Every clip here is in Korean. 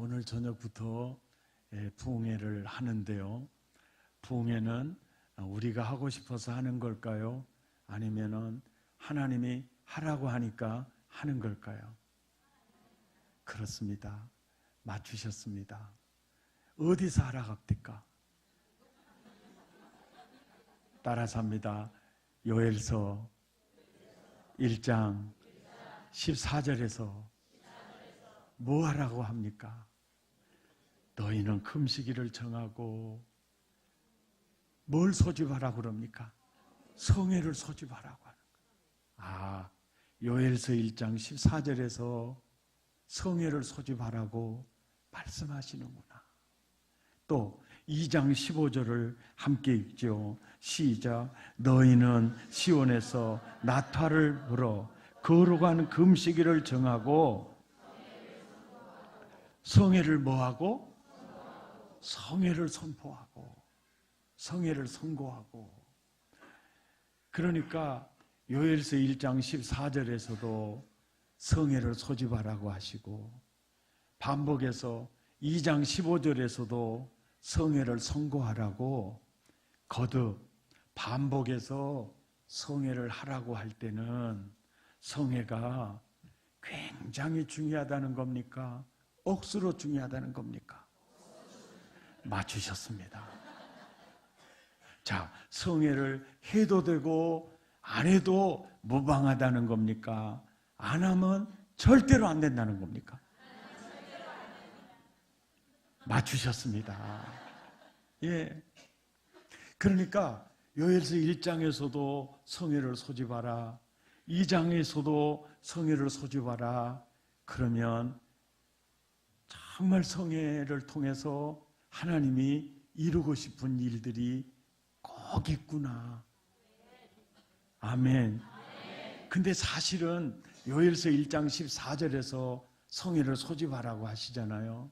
오늘 저녁부터 부흥회를 하는데요. 부흥회는 우리가 하고 싶어서 하는 걸까요? 아니면은 하나님이 하라고 하니까 하는 걸까요? 그렇습니다. 맞추셨습니다. 어디서 하라고 합니까? 따라서 합니다. 요엘서 1장 14절에서 뭐 하라고 합니까? 너희는 금식일을 정하고 뭘 소집하라고 그럽니까? 성회를 소집하라고 하는 거예요. 요엘서 1장 14절에서 성회를 소집하라고 말씀하시는구나. 또 2장 15절을 함께 읽죠. 시작. 너희는 시온에서 나타를 불어 거룩한 금식일을 정하고 성회를 뭐하고? 성회를 선포하고 성회를 선고하고. 그러니까 요엘서 1장 14절에서도 성회를 소집하라고 하시고 반복해서 2장 15절에서도 성회를 선고하라고 거듭 반복해서 성회를 하라고 할 때는 성회가 굉장히 중요하다는 겁니까? 억수로 중요하다는 겁니까? 맞추셨습니다. 자, 성회를 해도 되고 안 해도 무방하다는 겁니까? 안 하면 절대로 안 된다는 겁니까? 맞추셨습니다. 예. 그러니까 요엘서 1장에서도 성회를 소집하라. 2장에서도 성회를 소집하라. 그러면 정말 성회를 통해서 하나님이 이루고 싶은 일들이 꼭 있구나. 아멘. 근데 사실은 요엘서 1장 14절에서 성회를 소집하라고 하시잖아요.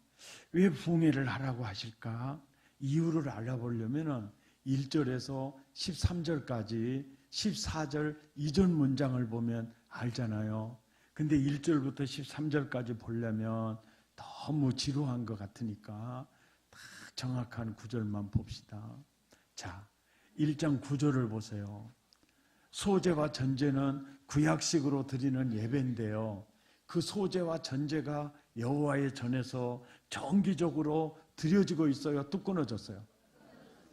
왜 부흥회를 하라고 하실까? 이유를 알아보려면 1절에서 13절까지 14절 이전 문장을 보면 알잖아요. 근데 1절부터 13절까지 보려면 너무 지루한 것 같으니까 딱 정확한 구절만 봅시다. 자, 1장 9절을 보세요. 소제와 전제는 구약식으로 드리는 예배인데요. 그 소제와 전제가 여호와의 전에서 정기적으로 드려지고 있어요? 뚝 끊어졌어요?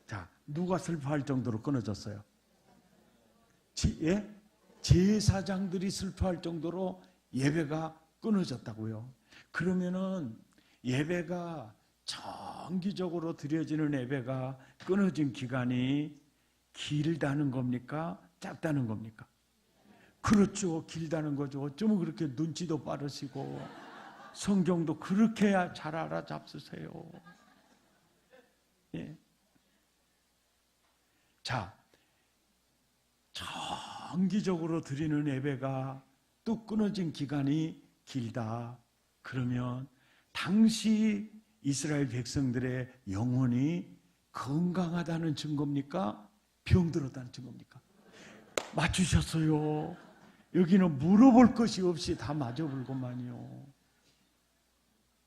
자, 누가 슬퍼할 정도로 끊어졌어요? 제사장들이 슬퍼할 정도로 예배가 끊어졌다고요. 그러면은 예배가 정기적으로 드려지는 예배가 끊어진 기간이 길다는 겁니까? 짧다는 겁니까? 그렇죠. 길다는 거죠. 어쩌면 그렇게 눈치도 빠르시고 성경도 그렇게 잘 알아잡으세요. 예. 자, 정기적으로 드리는 예배가 뚝 끊어진 기간이 길다. 그러면 당시 이스라엘 백성들의 영혼이 건강하다는 증거입니까? 병들었다는 증거입니까? 맞추셨어요. 여기는 물어볼 것이 없이 다 맞아불고만요.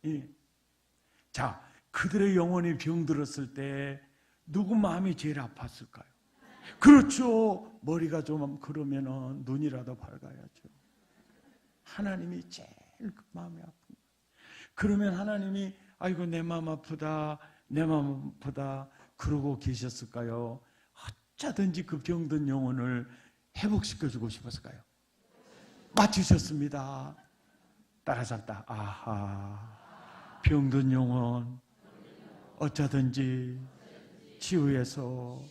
예. 자, 그들의 영혼이 병들었을 때 누구 마음이 제일 아팠을까요? 그렇죠. 머리가 좀 그러면은 눈이라도 밝아야죠. 하나님이 제일 그 마음이 아픕니다. 그러면 하나님이 아이고 내 마음 아프다, 내 마음 아프다 그러고 계셨을까요? 어쩌든지 그 병든 영혼을 회복시켜주고 싶었을까요? 맞추셨습니다. 따라서 합니다. 아하, 병든 영혼 어쩌든지 치유해서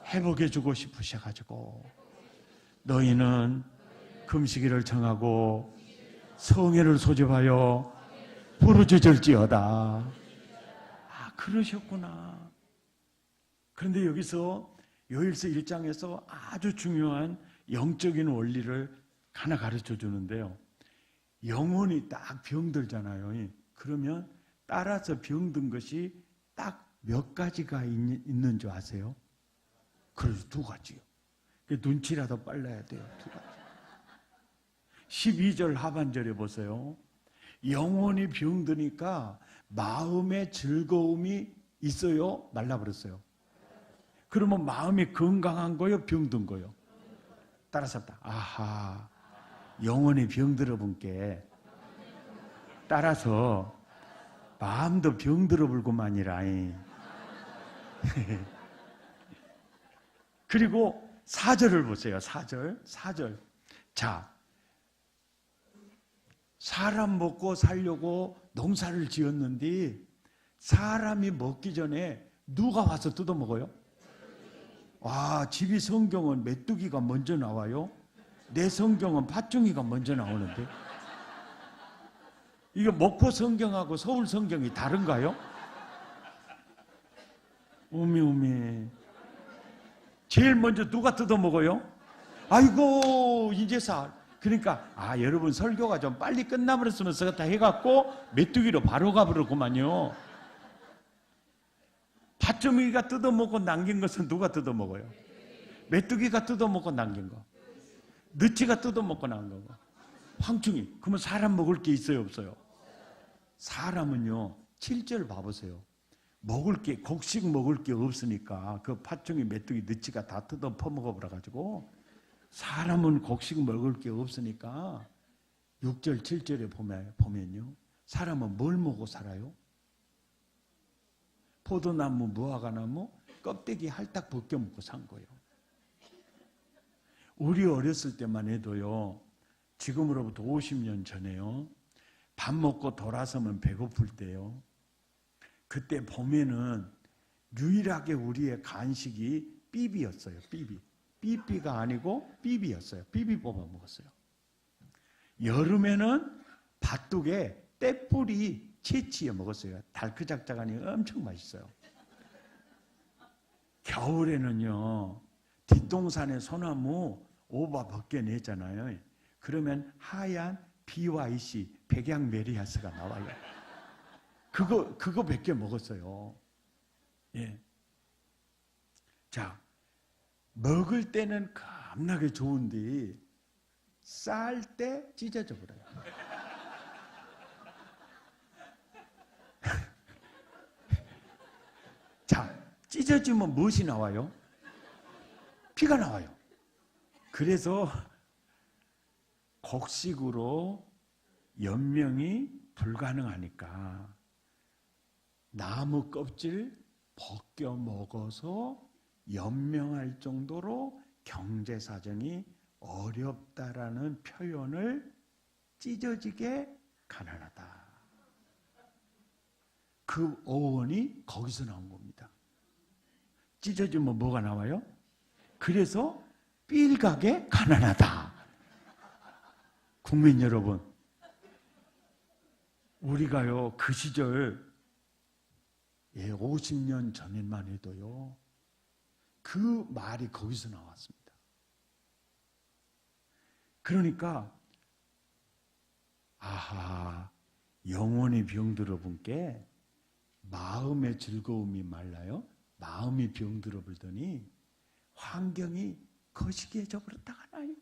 회복해주고 싶으셔가지고 너희는 금식일을 정하고 성회를 소집하여 부르짖을지어다. 그러셨구나. 그런데 여기서 요엘서 1장에서 아주 중요한 영적인 원리를 하나 가르쳐 주는데요. 영혼이 딱 병들잖아요. 그러면 따라서 병든 것이 딱 몇 가지가 있는 줄 아세요? 그래서 두 가지요. 눈치라도 빨라야 돼요. 두 가지. 12절 하반절에 보세요. 영혼이 병드니까 마음의 즐거움이 있어요? 말라버렸어요. 그러면 마음이 건강한 거요? 병든 거요? 따라서 아하, 영혼이 병들어 본게 따라서 마음도 병들어 불고만이라. 그리고 4절을 보세요. 4절. 자, 사람 먹고 살려고 농사를 지었는데 사람이 먹기 전에 누가 와서 뜯어먹어요? 와, 집이 성경은 메뚜기가 먼저 나와요? 내 성경은 팥종이가 먼저 나오는데? 이게 목포 성경하고 서울 성경이 다른가요? 오메. 제일 먼저 누가 뜯어먹어요? 아이고, 이제서. 그러니까, 여러분 설교가 좀 빨리 끝나버렸으면 다 해갖고 메뚜기로 바로 가버렸구만요. 팥종이가 뜯어먹고 남긴 것은 누가 뜯어먹어요? 메뚜기가 뜯어먹고 남긴 거. 느치가 뜯어먹고 남긴 거. 황충이. 그러면 사람 먹을 게 있어요, 없어요? 사람은요, 7절 봐보세요. 곡식 먹을 게 없으니까 그 팥종이, 메뚜기, 느치가 다 뜯어 퍼먹어 버려가지고 사람은 곡식 먹을 게 없으니까 6절, 7절에 보면요. 사람은 뭘 먹고 살아요? 포도나무, 무화과나무, 껍데기 할딱 벗겨 먹고 산 거예요. 우리 어렸을 때만 해도요. 지금으로부터 50년 전에요. 밥 먹고 돌아서면 배고플 때요. 그때 봄에는 유일하게 우리의 간식이 삐비였어요. 삐삐가 아니고 삐비였어요. 삐비 뽑아 먹었어요. 여름에는 밭둑에 떼뿌리 채취해 먹었어요. 달크작작하니 엄청 맛있어요. 겨울에는요. 뒷동산에 소나무 오바 벗겨내잖아요. 그러면 하얀 BYC, 백양메리아스가 나와요. 그거 몇 개 먹었어요. 예. 자, 먹을 때는 겁나게 좋은데 쌀 때 찢어져 버려요. 자, 찢어지면 무엇이 나와요? 피가 나와요. 그래서 곡식으로 연명이 불가능하니까 나무 껍질 벗겨 먹어서 연명할 정도로 경제 사정이 어렵다라는 표현을 찢어지게 가난하다. 그 어원이 거기서 나온 겁니다. 찢어지면 뭐가 나와요? 그래서 삘가게 가난하다. 국민 여러분, 우리가요 그 시절 50년 전에만 해도요 그 말이 거기서 나왔습니다. 그러니까 아하, 영혼이 병들어 분께 마음의 즐거움이 말라요. 마음이 병들어 불더니 환경이 거시기해져 버렸다가 나요.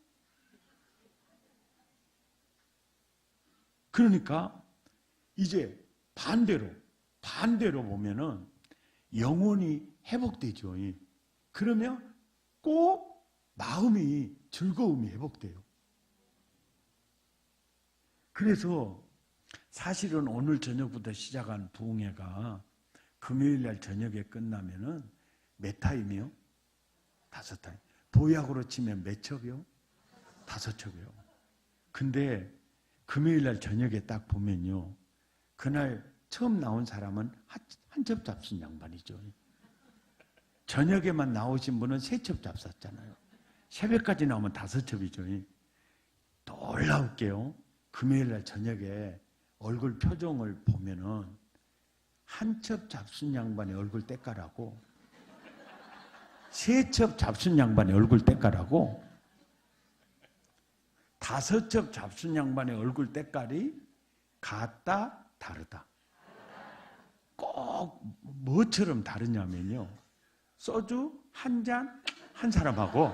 그러니까 이제 반대로 보면은 영혼이 회복되죠. 그러면 꼭 마음이 즐거움이 회복돼요. 그래서 사실은 오늘 저녁부터 시작한 부흥회가 금요일 날 저녁에 끝나면은 몇 타임이요? 5타임. 보약으로 치면 몇 첩이요? 5첩이요. 근데 금요일 날 저녁에 딱 보면요. 그날 처음 나온 사람은 한 첩 잡순 양반이죠. 저녁에만 나오신 분은 3첩 잡쌌잖아요. 새벽까지 나오면 5첩이죠. 놀라울게요. 금요일 날 저녁에 얼굴 표정을 보면은 한 첩 잡순 양반의 얼굴 때깔하고 3첩 잡순 양반의 얼굴 때깔하고 5첩 잡순 양반의 얼굴 때깔이 같다 다르다. 꼭 뭐처럼 다르냐면요. 소주 한 잔 한 사람하고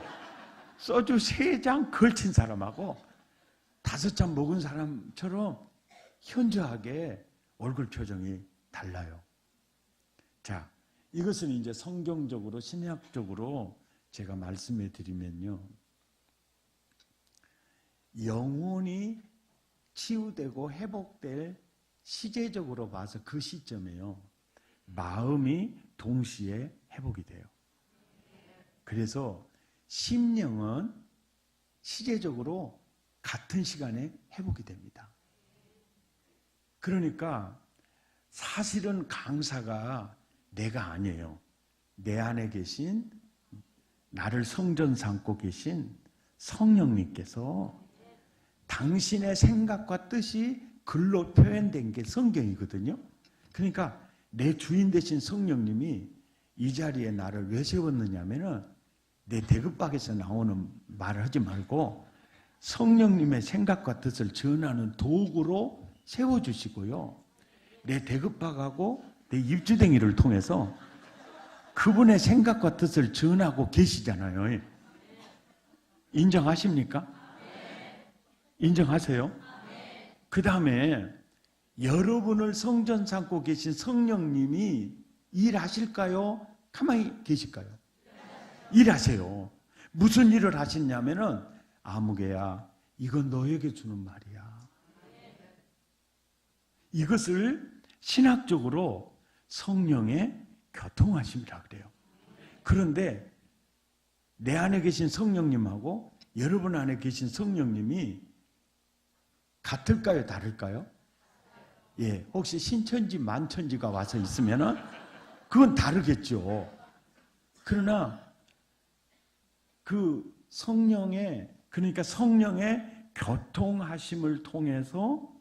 소주 3잔 걸친 사람하고 5잔 먹은 사람처럼 현저하게 얼굴 표정이 달라요. 자, 이것은 이제 성경적으로, 신약적으로 제가 말씀해 드리면요. 영혼이 치유되고 회복될 시제적으로 봐서 그 시점에요. 마음이 동시에 회복이 돼요. 그래서 심령은 시제적으로 같은 시간에 회복이 됩니다. 그러니까 사실은 강사가 내가 아니에요. 내 안에 계신, 나를 성전 삼고 계신 성령님께서 당신의 생각과 뜻이 글로 표현된 게 성경이거든요. 그러니까 내 주인 되신 성령님이 이 자리에 나를 왜 세웠느냐면은 내 대급박에서 나오는 말을 하지 말고 성령님의 생각과 뜻을 전하는 도구로 세워주시고요. 내 대급박하고 내 입주댕이를 통해서 그분의 생각과 뜻을 전하고 계시잖아요. 인정하십니까? 인정하세요? 그 다음에 여러분을 성전 삼고 계신 성령님이 일하실까요? 가만히 계실까요? 일하세요. 무슨 일을 하시냐면은 아무개야, 이건 너에게 주는 말이야. 이것을 신학적으로 성령의 교통하심이라 그래요. 그런데 내 안에 계신 성령님하고 여러분 안에 계신 성령님이 같을까요? 다를까요? 예, 혹시 신천지, 만천지가 와서 있으면은 그건 다르겠죠. 그러나 그 성령의, 그러니까 성령의 교통하심을 통해서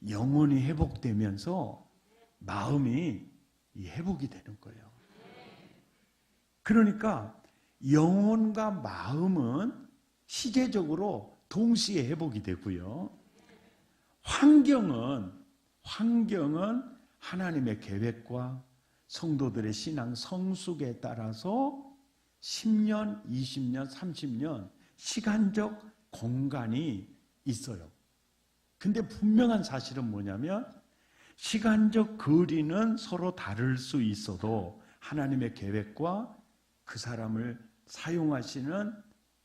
영혼이 회복되면서 마음이 회복이 되는 거예요. 그러니까 영혼과 마음은 시제적으로 동시에 회복이 되고요. 환경은 하나님의 계획과 성도들의 신앙 성숙에 따라서 10년, 20년, 30년 시간적 공간이 있어요. 근데 분명한 사실은 뭐냐면 시간적 거리는 서로 다를 수 있어도 하나님의 계획과 그 사람을 사용하시는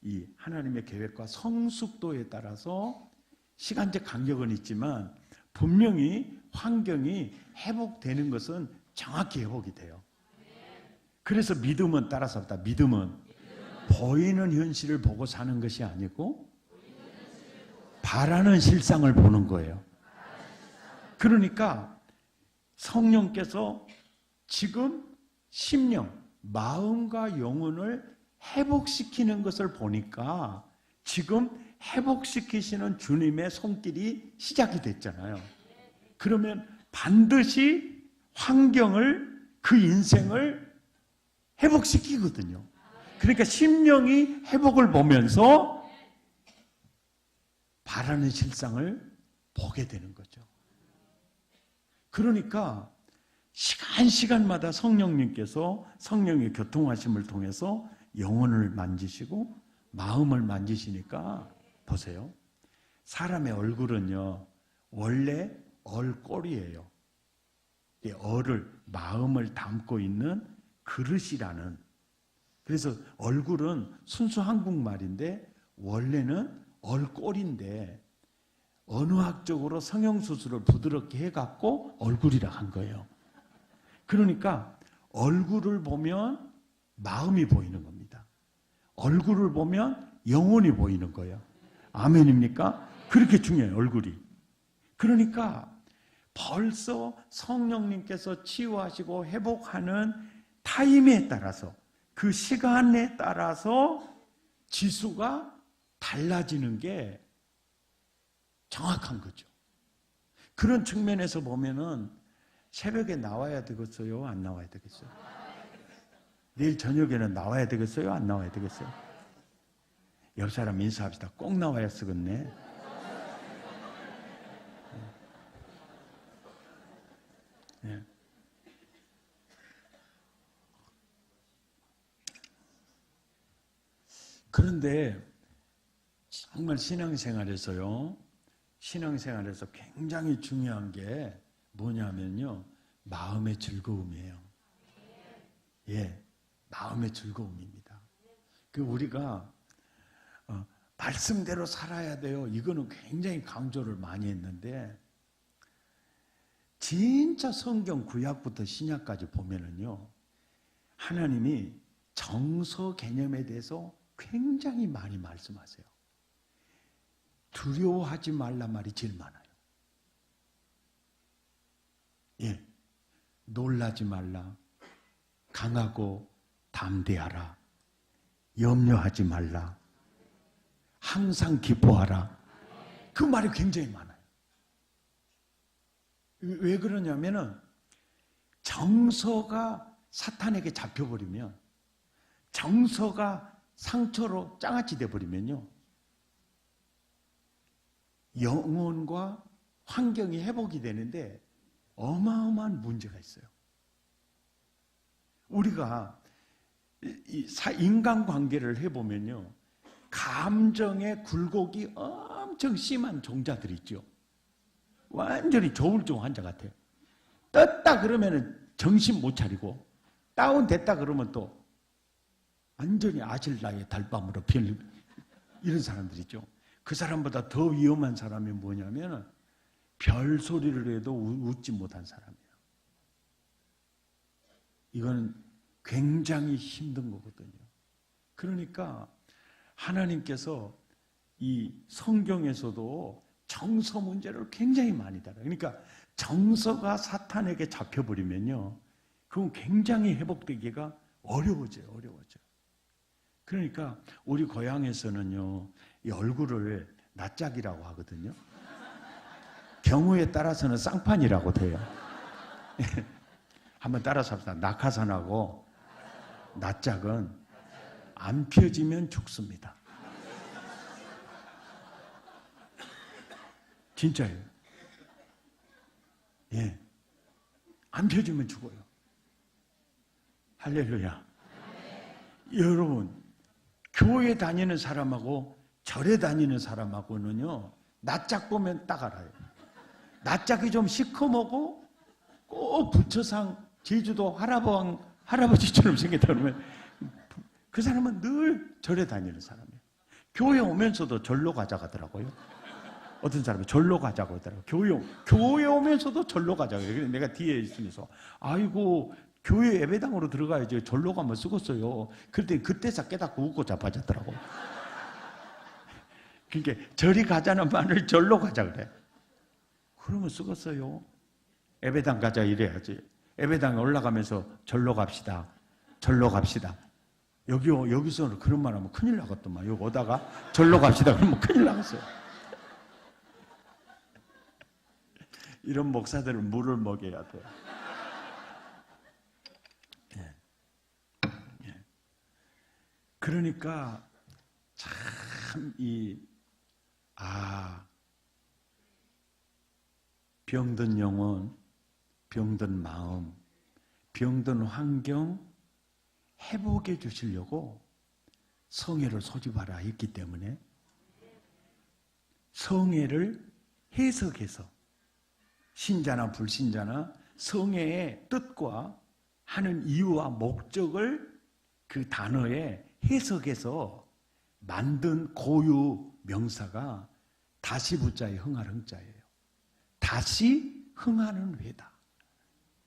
이 하나님의 계획과 성숙도에 따라서 시간적 간격은 있지만 분명히 환경이 회복되는 것은 정확히 회복이 돼요. 그래서 믿음은 따라서다. 믿음은 보이는 현실을 보고 사는 것이 아니고 바라는 실상을 보는 거예요. 그러니까 성령께서 지금 심령, 마음과 영혼을 회복시키는 것을 보니까 지금 회복시키시는 주님의 손길이 시작이 됐잖아요. 그러면 반드시 환경을, 그 인생을 회복시키거든요. 그러니까 심령이 회복을 보면서 바라는 실상을 보게 되는 거죠. 그러니까 시간마다 성령님께서 성령의 교통하심을 통해서 영혼을 만지시고 마음을 만지시니까 보세요. 사람의 얼굴은요, 원래 얼꼴이에요. 얼을, 마음을 담고 있는 그릇이라는. 그래서 얼굴은 순수 한국말인데 원래는 얼꼴인데 언어학적으로 성형수술을 부드럽게 해갖고 얼굴이라 한 거예요. 그러니까 얼굴을 보면 마음이 보이는 겁니다. 얼굴을 보면 영혼이 보이는 거예요. 아멘입니까? 그렇게 중요해요, 얼굴이. 그러니까 벌써 성령님께서 치유하시고 회복하는 타임에 따라서, 그 시간에 따라서 지수가 달라지는 게 정확한 거죠. 그런 측면에서 보면은 새벽에 나와야 되겠어요? 안 나와야 되겠어요? 내일 저녁에는 나와야 되겠어요? 안 나와야 되겠어요? 옆 사람 인사합시다. 꼭 나와야 쓰겠네. 네. 그런데 정말 신앙생활에서 굉장히 중요한 게 뭐냐면요, 마음의 즐거움이에요. 예, 마음의 즐거움입니다. 그 우리가 말씀대로 살아야 돼요. 이거는 굉장히 강조를 많이 했는데 진짜 성경 구약부터 신약까지 보면은요, 하나님이 정서 개념에 대해서 굉장히 많이 말씀하세요. 두려워하지 말란 말이 제일 많아요. 예, 놀라지 말라, 강하고 담대하라, 염려하지 말라, 항상 기뻐하라. 그 말이 굉장히 많아요. 왜 그러냐면은 정서가 사탄에게 잡혀버리면, 정서가 상처로 장아찌 돼버리면요, 영혼과 환경이 회복이 되는데 어마어마한 문제가 있어요. 우리가 인간관계를 해보면요, 감정의 굴곡이 엄청 심한 종자들이 있죠. 완전히 조울증 환자 같아요. 떴다 그러면 정신 못 차리고, 다운됐다 그러면 또 완전히 아실라의 달밤으로 이런 사람들 있죠. 그 사람보다 더 위험한 사람이 뭐냐면 별소리를 해도 웃지 못한 사람이에요. 이건 굉장히 힘든 거거든요. 그러니까 하나님께서 이 성경에서도 정서 문제를 굉장히 많이 다뤄요. 그러니까 정서가 사탄에게 잡혀버리면요, 그건 굉장히 회복되기가 어려워져요. 그러니까 우리 고향에서는요, 이 얼굴을 낯짝이라고 하거든요. 경우에 따라서는 쌍판이라고도 해요. 한번 따라서 합시다. 낙하산하고 낯짝은 안 펴지면 죽습니다. 진짜예요. 예, 안 펴지면 죽어요. 할렐루야. 여러분, 교회 다니는 사람하고 절에 다니는 사람하고는요, 낯짝 보면 딱 알아요. 낯짝이 좀 시커멓고 꼭 부처상 제주도 할아버지처럼 생겼다 그러면 그 사람은 늘 절에 다니는 사람이에요. 교회 오면서도 절로 가자 하더라고요. 어떤 사람이 절로 가자고 하더라고요. 교회 오면서도 절로 가자고 해요. 그래서 내가 뒤에 있으면서 아이고, 교회 예배당으로 들어가야지 절로 가면 쓰겠어요. 그때 그때서 깨닫고 웃고 자빠졌더라고. 그러니까 절이 가자는 말을 절로 가자 그래. 그러면 쓰겠어요. 예배당 가자 이래야지. 예배당에 올라가면서 절로 갑시다. 여기서는 그런 말 하면 큰일 나겠더만. 여기 오다가 절로 갑시다 그러면 큰일 나겠어요. 이런 목사들은 물을 먹여야 돼요. 그러니까 참 병든 영혼, 병든 마음, 병든 환경 회복해 주시려고 성회를 소집하라 했기 때문에 성회를 해석해서 신자나 불신자나 성회의 뜻과 하는 이유와 목적을 그 단어에 해석해서 만든 고유 명사가 다시 부자의 흥할 흥자예요. 다시 흥하는 회다.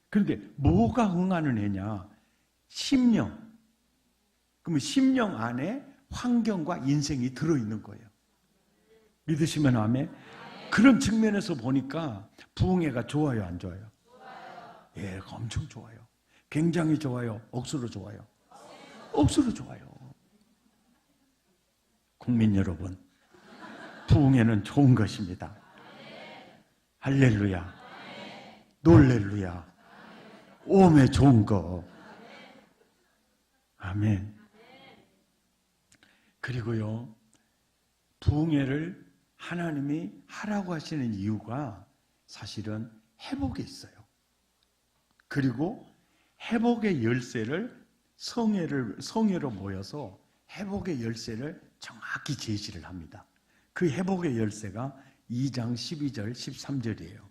그런데 뭐가 흥하는 회냐? 심령. 그러면 심령 안에 환경과 인생이 들어있는 거예요. 믿으시면 아멘? 그런 측면에서 보니까 부흥회가 좋아요, 안 좋아요? 예, 엄청 좋아요. 굉장히 좋아요. 억수로 좋아요. 억수로 좋아요. 국민 여러분, 부흥회는 좋은 것입니다. 할렐루야. 놀렐루야. 오메 좋은 거. 아멘. 그리고요, 부흥회를 하나님이 하라고 하시는 이유가 사실은 회복에 있어요. 그리고 회복의 열쇠를 성회로 모여서 회복의 열쇠를 정확히 제시를 합니다. 그 회복의 열쇠가 2장 12절 13절이에요.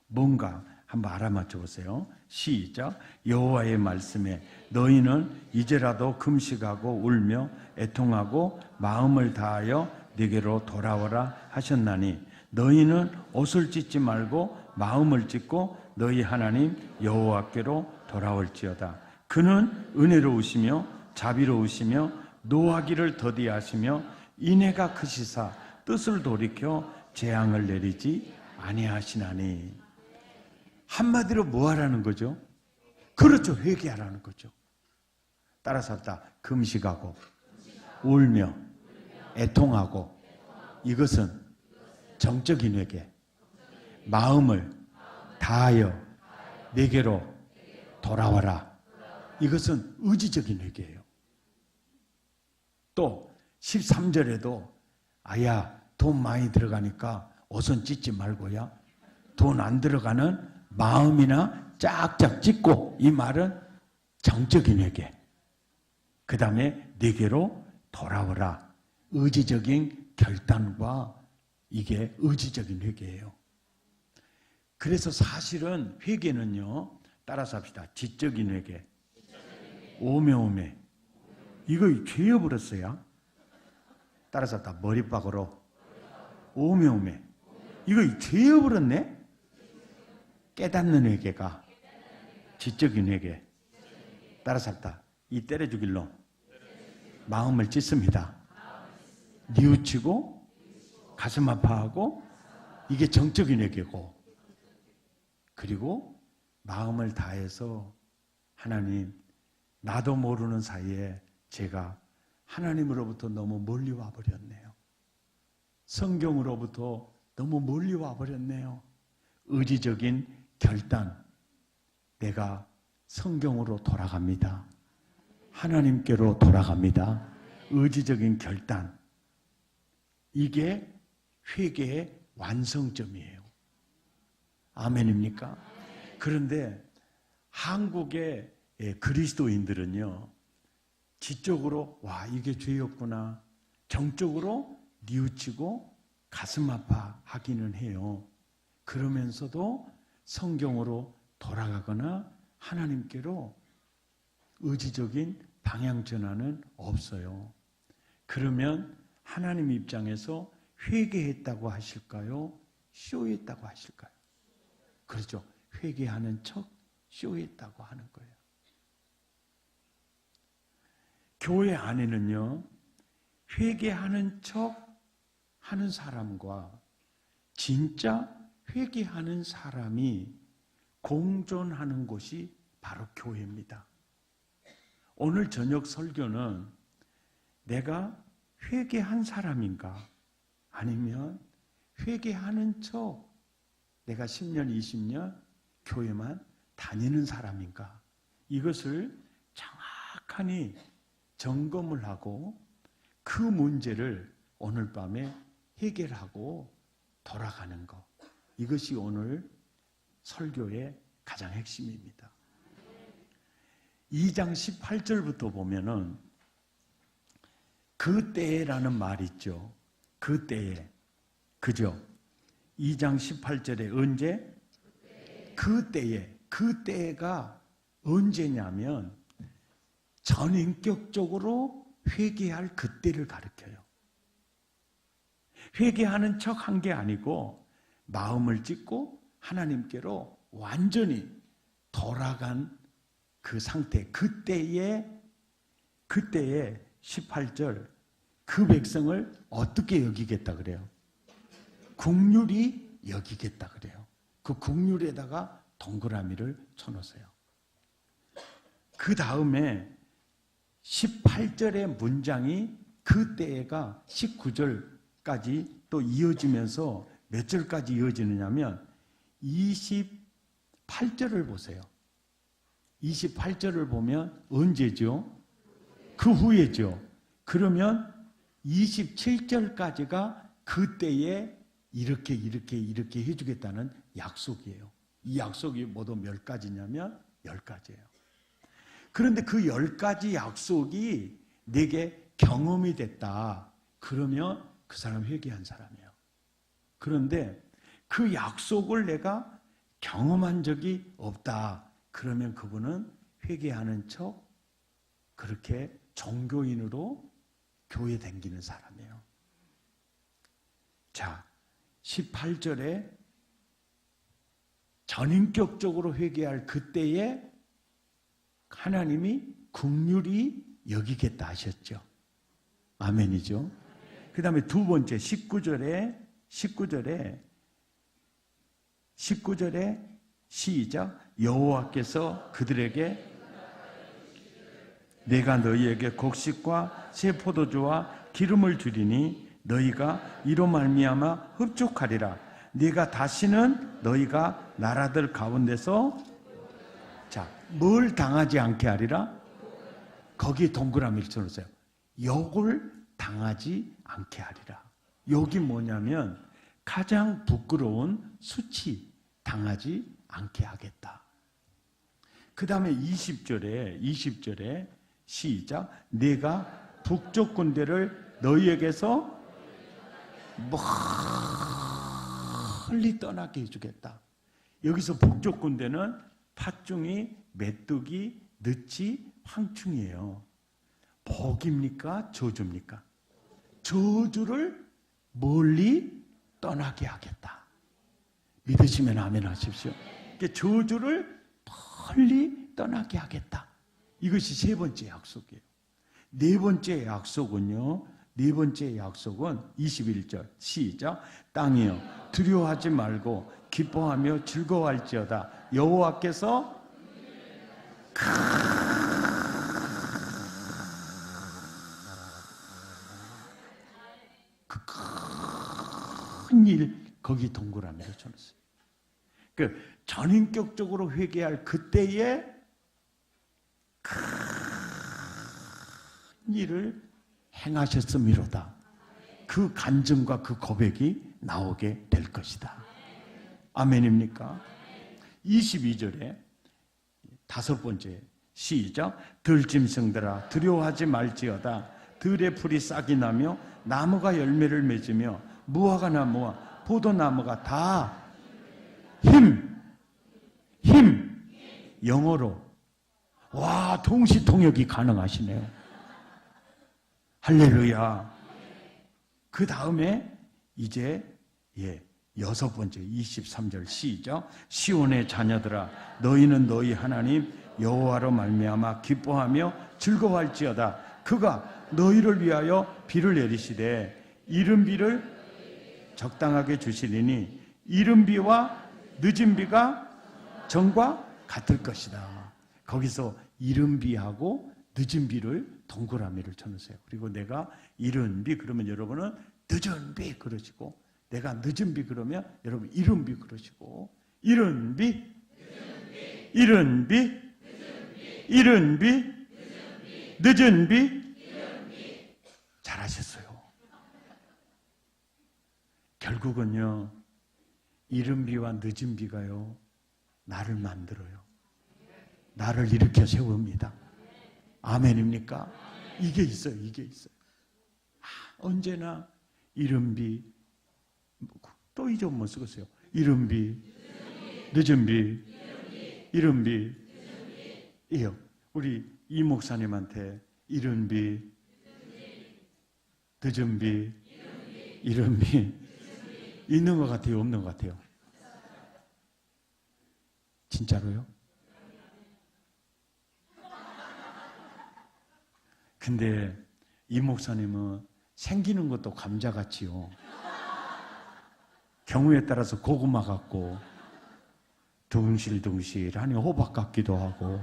뭔가 한번 알아맞혀 보세요. 시작. 여호와의 말씀에 너희는 이제라도 금식하고 울며 애통하고 마음을 다하여 네게로 돌아오라 하셨나니 너희는 옷을 찢지 말고 마음을 찢고 너희 하나님 여호와께로 돌아올지어다. 그는 은혜로우시며 자비로우시며 노하기를 더디하시며 인애가 크시사 뜻을 돌이켜 재앙을 내리지 아니하시나니. 한마디로 뭐 하라는 거죠? 그렇죠. 회개하라는 거죠. 따라서 합시다. 금식하고 울며 애통하고, 이것은 정적인 회개, 마음을 다하여 내게로 돌아와라. 이것은 의지적인 회개예요. 또 13절에도 아야 돈 많이 들어가니까 옷은 찢지 말고야 돈 안 들어가는 마음이나 짝짝 찢고, 이 말은 정적인 회개. 그 다음에 내게로 돌아오라. 의지적인 결단과 이게 의지적인 회개예요. 그래서 사실은 회개는요, 따라서 합시다. 지적인 회개, 오매오매. 이거 죄여버렸어요. 따라서 합시다. 머리박으로 오매오매. 이거 죄여버렸네. 깨닫는 회개가 지적인 회개. 따라서 합시다. 이 때려 죽일로 마음을 찢습니다. 뉘우치고 가슴 아파하고, 이게 정적인 회개고, 그리고 마음을 다해서 하나님, 나도 모르는 사이에 제가 하나님으로부터 너무 멀리 와버렸네요. 성경으로부터 너무 멀리 와버렸네요. 의지적인 결단, 내가 성경으로 돌아갑니다. 하나님께로 돌아갑니다. 의지적인 결단, 이게 회개의 완성점이에요. 아멘입니까? 그런데 한국의 그리스도인들은요, 지적으로 와 이게 죄였구나, 정적으로 뉘우치고 가슴 아파하기는 해요. 그러면서도 성경으로 돌아가거나 하나님께로 의지적인 방향 전환은 없어요. 그러면 하나님 입장에서 회개했다고 하실까요? 쇼했다고 하실까요? 그렇죠. 회개하는 척 쇼했다고 하는 거예요. 교회 안에는요, 회개하는 척 하는 사람과 진짜 회개하는 사람이 공존하는 곳이 바로 교회입니다. 오늘 저녁 설교는 내가 회개한 사람인가, 아니면 회개하는 척 내가 10년, 20년 교회만 다니는 사람인가, 이것을 정확하니 점검을 하고 그 문제를 오늘 밤에 해결하고 돌아가는 것, 이것이 오늘 설교의 가장 핵심입니다. 2장 18절부터 보면은 그때라는 말이 있죠. 그때에, 그죠? 2장 18절에 언제? 그때에. 그때가 언제냐면 전인격적으로 회개할 그때를 가리켜요. 회개하는 척 한 게 아니고 마음을 찢고 하나님께로 완전히 돌아간 그 상태, 그때에 18절, 그 백성을 어떻게 여기겠다 그래요? 긍휼히 여기겠다 그래요. 그 긍휼에다가 동그라미를 쳐놓으세요. 그 다음에 18절의 문장이 그때가 19절까지 또 이어지면서 몇 절까지 이어지느냐면 28절을 보세요. 28절을 보면 언제죠? 그 후에죠. 그러면 27절까지가 그때에 이렇게 해주겠다는 약속이에요. 이 약속이 모두 몇 가지냐면 10가지예요. 그런데 그 10가지 약속이 내게 경험이 됐다. 그러면 그 사람 회개한 사람이에요. 그런데 그 약속을 내가 경험한 적이 없다. 그러면 그분은 회개하는 척 그렇게 종교인으로 교회 다니는 사람이에요. 자, 18절에 전인격적으로 회개할 그때에 하나님이 긍휼히 여기겠다 하셨죠. 아멘이죠. 그 다음에 두 번째 19절에 시작. 여호와께서 그들에게 내가 너희에게 곡식과 새 포도주와 기름을 주리니 너희가 이로 말미암아 흡족하리라. 네가 다시는 너희가 나라들 가운데서 뭘 당하지 않게 하리라? 거기에 동그라미를 쳐놓으세요. 욕을 당하지 않게 하리라. 욕이 뭐냐면 가장 부끄러운 수치 당하지 않게 하겠다. 그 다음에 20절에 시작. 내가 북쪽 군대를 너희에게서 멀리 떠나게 해주겠다. 여기서 북쪽 군대는 팥중이, 메뚜기, 느치, 황충이에요. 복입니까? 저주입니까? 저주를 멀리 떠나게 하겠다. 믿으시면 아멘 하십시오. 저주를 멀리 떠나게 하겠다. 이것이 세 번째 약속이에요. 네 번째 약속은 21절 시작. 땅이여 두려워하지 말고 기뻐하며 즐거워할지어다. 여호와께서 그 큰 일 거기 동그라미로 쳐놨어요. 그 전인격적으로 회개할 그때에 큰 일을 행하셨음이로다. 그 간증과 그 고백이 나오게 될 것이다. 아멘입니까? 22절에 다섯 번째 시작. 들짐승들아 두려워하지 말지어다. 들의 풀이 싹이 나며 나무가 열매를 맺으며 무화과 나무와 포도나무가 다 힘 영어로 와 동시통역이 가능하시네요. 할렐루야. 그 다음에 이제 여섯 번째 23절 시작. 시온의 자녀들아 너희는 너희 하나님 여호와로 말미암아 기뻐하며 즐거워할지어다. 그가 너희를 위하여 비를 내리시되 이른 비를 적당하게 주시리니 이른 비와 늦은 비가 전과 같을 것이다. 거기서 이른 비하고 늦은 비를 동그라미를 쳐놓으세요. 그리고 내가 이른 비 그러면 여러분은 늦은 비 그러시고, 내가 늦은 비 그러면 여러분 이른 비 그러시고, 이른 비, 이른 비, 이른 비, 늦은 비. 잘하셨어요. 결국은요, 이른 비와 늦은 비가요, 나를 만들어요. 나를 일으켜 세웁니다. 아멘입니까? 이게 있어요. 이게 있어요. 언제나 이른 비, 또 이 좀 뭐 쓰겠어요. 이른 비, 늦은 비, 이른 비. 이요. 우리 이 목사님한테 이른 비, 늦은 비, 이른 비 있는 것 같아요? 없는 것 같아요? 진짜로요? 근데 이 목사님은 생기는 것도 감자같이요. 경우에 따라서 고구마 같고 둥실둥실하니 호박 같기도 하고,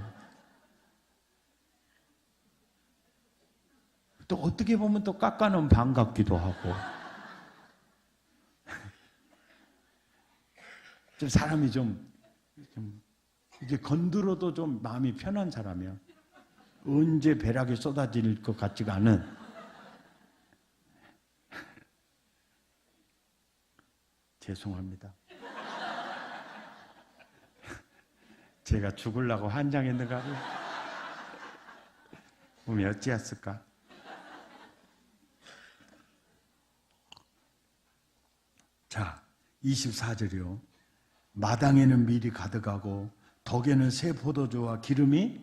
또 어떻게 보면 또 깎아놓은 방 같기도 하고. 좀 사람이 좀 이제 건드려도 좀 마음이 편한 사람이야. 언제 벼락이 쏟아질 것 같지가 않은. 죄송합니다. 제가 죽으려고 한장했는가? 몸이 어찌했을까? 자, 24절이요. 마당에는 밀이 가득하고 덕에는 새 포도주와 기름이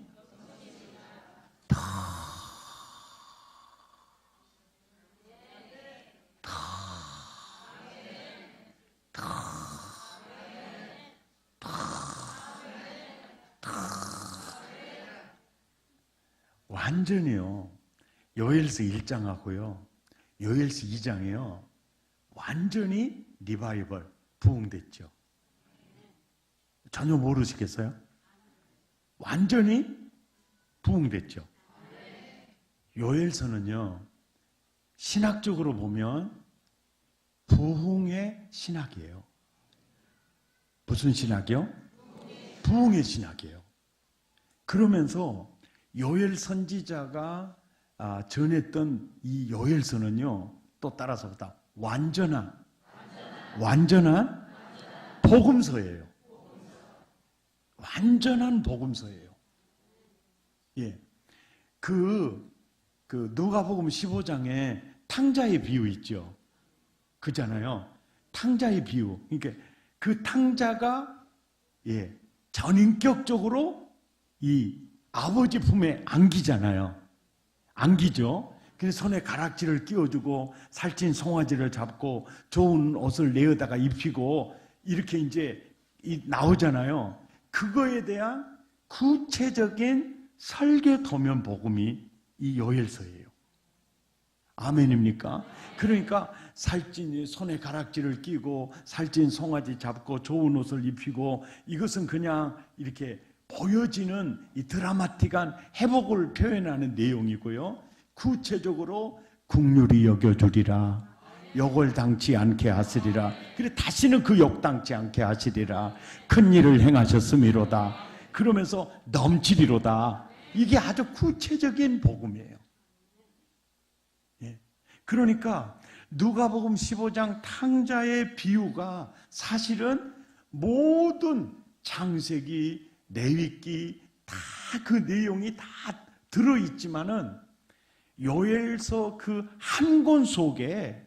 완전히요. 요엘서 1장하고요. 요엘서 2장이요. 완전히 리바이벌, 부흥됐죠. 전혀 모르시겠어요? 완전히 부흥됐죠. 요엘서는요. 신학적으로 보면 부흥의 신학이에요. 무슨 신학이요? 부흥의 신학이에요. 그러면서 요엘 선지자가 전했던 이 요엘서는요, 또 따라서 보다 완전한 복음서예요. 완전한 복음서예요. 예. 누가복음 15장에 탕자의 비유 있죠. 그잖아요. 탕자의 비유. 그러니까 그 탕자가 전인격적으로 이 아버지 품에 안기잖아요. 안기죠. 그래서 손에 가락지를 끼워주고 살찐 송아지를 잡고 좋은 옷을 내어다가 입히고 이렇게 이제 나오잖아요. 그거에 대한 구체적인 설계 도면 복음이 이 요엘서예요. 아멘입니까? 그러니까 살찐 손에 가락지를 끼고 살찐 송아지 잡고 좋은 옷을 입히고 이것은 그냥 이렇게 보여지는 이 드라마틱한 회복을 표현하는 내용이고요. 구체적으로 긍휼히 여겨주리라. 욕을 당치 않게 하시리라. 그래 다시는 그 욕 당치 않게 하시리라. 큰 일을 행하셨음이로다. 그러면서 넘치리로다. 이게 아주 구체적인 복음이에요. 그러니까 누가복음 15장 탕자의 비유가 사실은 모든 창세기, 레위기 다 그 내용이 다 들어있지만은 요엘서 그 한 권 속에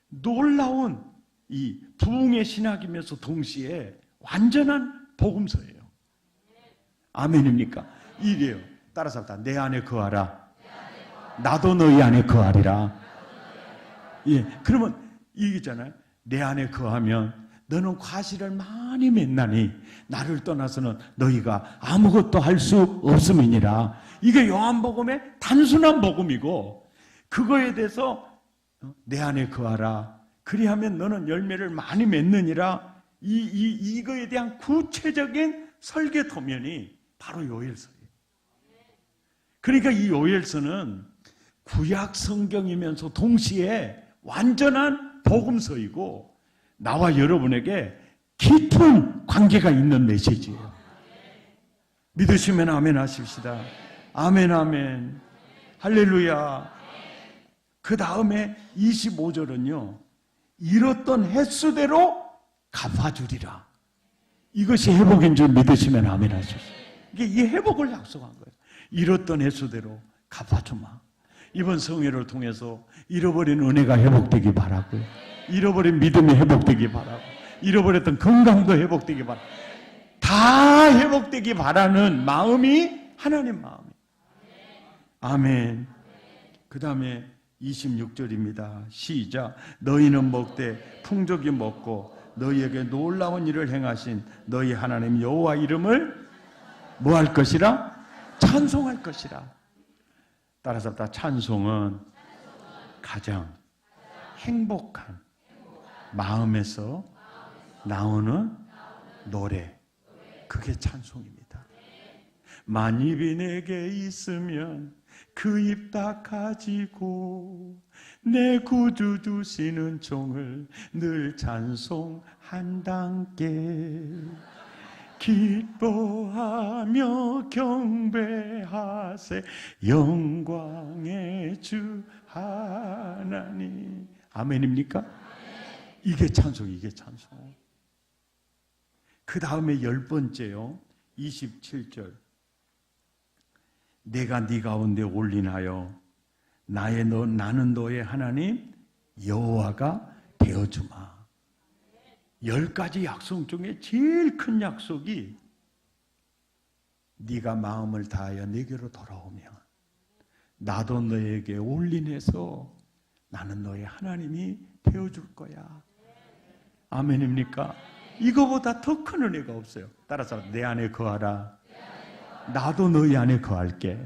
놀라운 이 부흥의 신학이면서 동시에 완전한 복음서예요. 아멘입니까? 이래요. 따라서 합시다. 내 안에 거하라. 나도 너희 안에 거하리라. 예, 그러면 이기잖아요. 내 안에 거하면 너는 과실을 많이 맺나니 나를 떠나서는 너희가 아무것도 할 수 없음이니라. 이게 요한복음의 단순한 복음이고 그거에 대해서 내 안에 거하라. 그리하면 너는 열매를 많이 맺느니라. 이거에 대한 구체적인 설계 도면이 바로 요엘서예요. 그러니까 이 요엘서는 구약 성경이면서 동시에 완전한 복음서이고 나와 여러분에게 깊은 관계가 있는 메시지예요. 믿으시면 아멘 하십시다. 아멘 아멘. 할렐루야. 그 다음에 25절은요. 잃었던 횟수대로 갚아주리라. 이것이 회복인 줄 믿으시면 아멘 하십시오. 이게 이 회복을 약속한 거예요. 잃었던 횟수대로 갚아주마. 이번 성회를 통해서 잃어버린 은혜가 회복되기 바라고요. 잃어버린 믿음이 회복되기 바라고, 잃어버렸던 건강도 회복되기 바라고, 다 회복되기 바라는 마음이 하나님 마음이에요. 아멘. 그 다음에 26절입니다. 시작. 너희는 먹되 풍족히 먹고 너희에게 놀라운 일을 행하신 너희 하나님 여호와 이름을 뭐 할 것이라? 찬송할 것이라. 따라서 다 찬송은 가장 행복한 마음에서 나오는 노래, 그게 찬송입니다. 만입이 내게 있으면 그 입 다 가지고 내 구주 주시는 종을 늘 찬송한단께 기뻐하며 경배하세 영광의 주 하나님. 아멘입니까? 이게 찬송, 이게 찬송. 그 다음에 10번째요. 27절. 내가 네 가운데 올린하여 나는 너의 하나님 여호와가 되어주마. 10가지 약속 중에 제일 큰 약속이 네가 마음을 다하여 내게로 돌아오면 나도 너에게 올인해서 나는 너의 하나님이 되어줄 거야. 아멘입니까? 이거보다 더 큰 은혜가 없어요. 따라서 내 안에 거하라. 나도 너희 안에 거할게.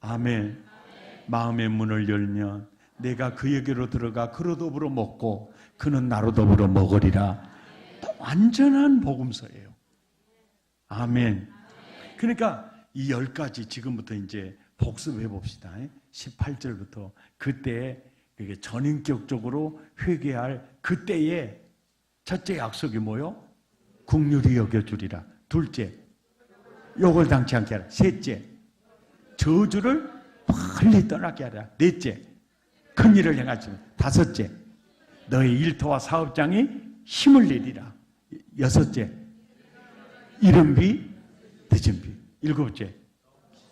아멘. 마음의 문을 열면 내가 그에게로 들어가 그로 더불어 먹고 그는 나로 더불어 먹으리라. 완전한 복음서예요. 아멘. 그러니까 이 10가지 지금부터 이제 복습해 봅시다. 18절부터 그때 전인격적으로 회개할 그때의 첫째 약속이 뭐요? 긍휼히 여겨주리라. 둘째, 욕을 당치 않게 하라. 셋째, 저주를 빨리 떠나게 하라. 넷째, 큰 일을 행하지 마. 다섯째, 너의 일터와 사업장이 힘을 내리라. 여섯째, 이른 비 늦은 비. 일곱째,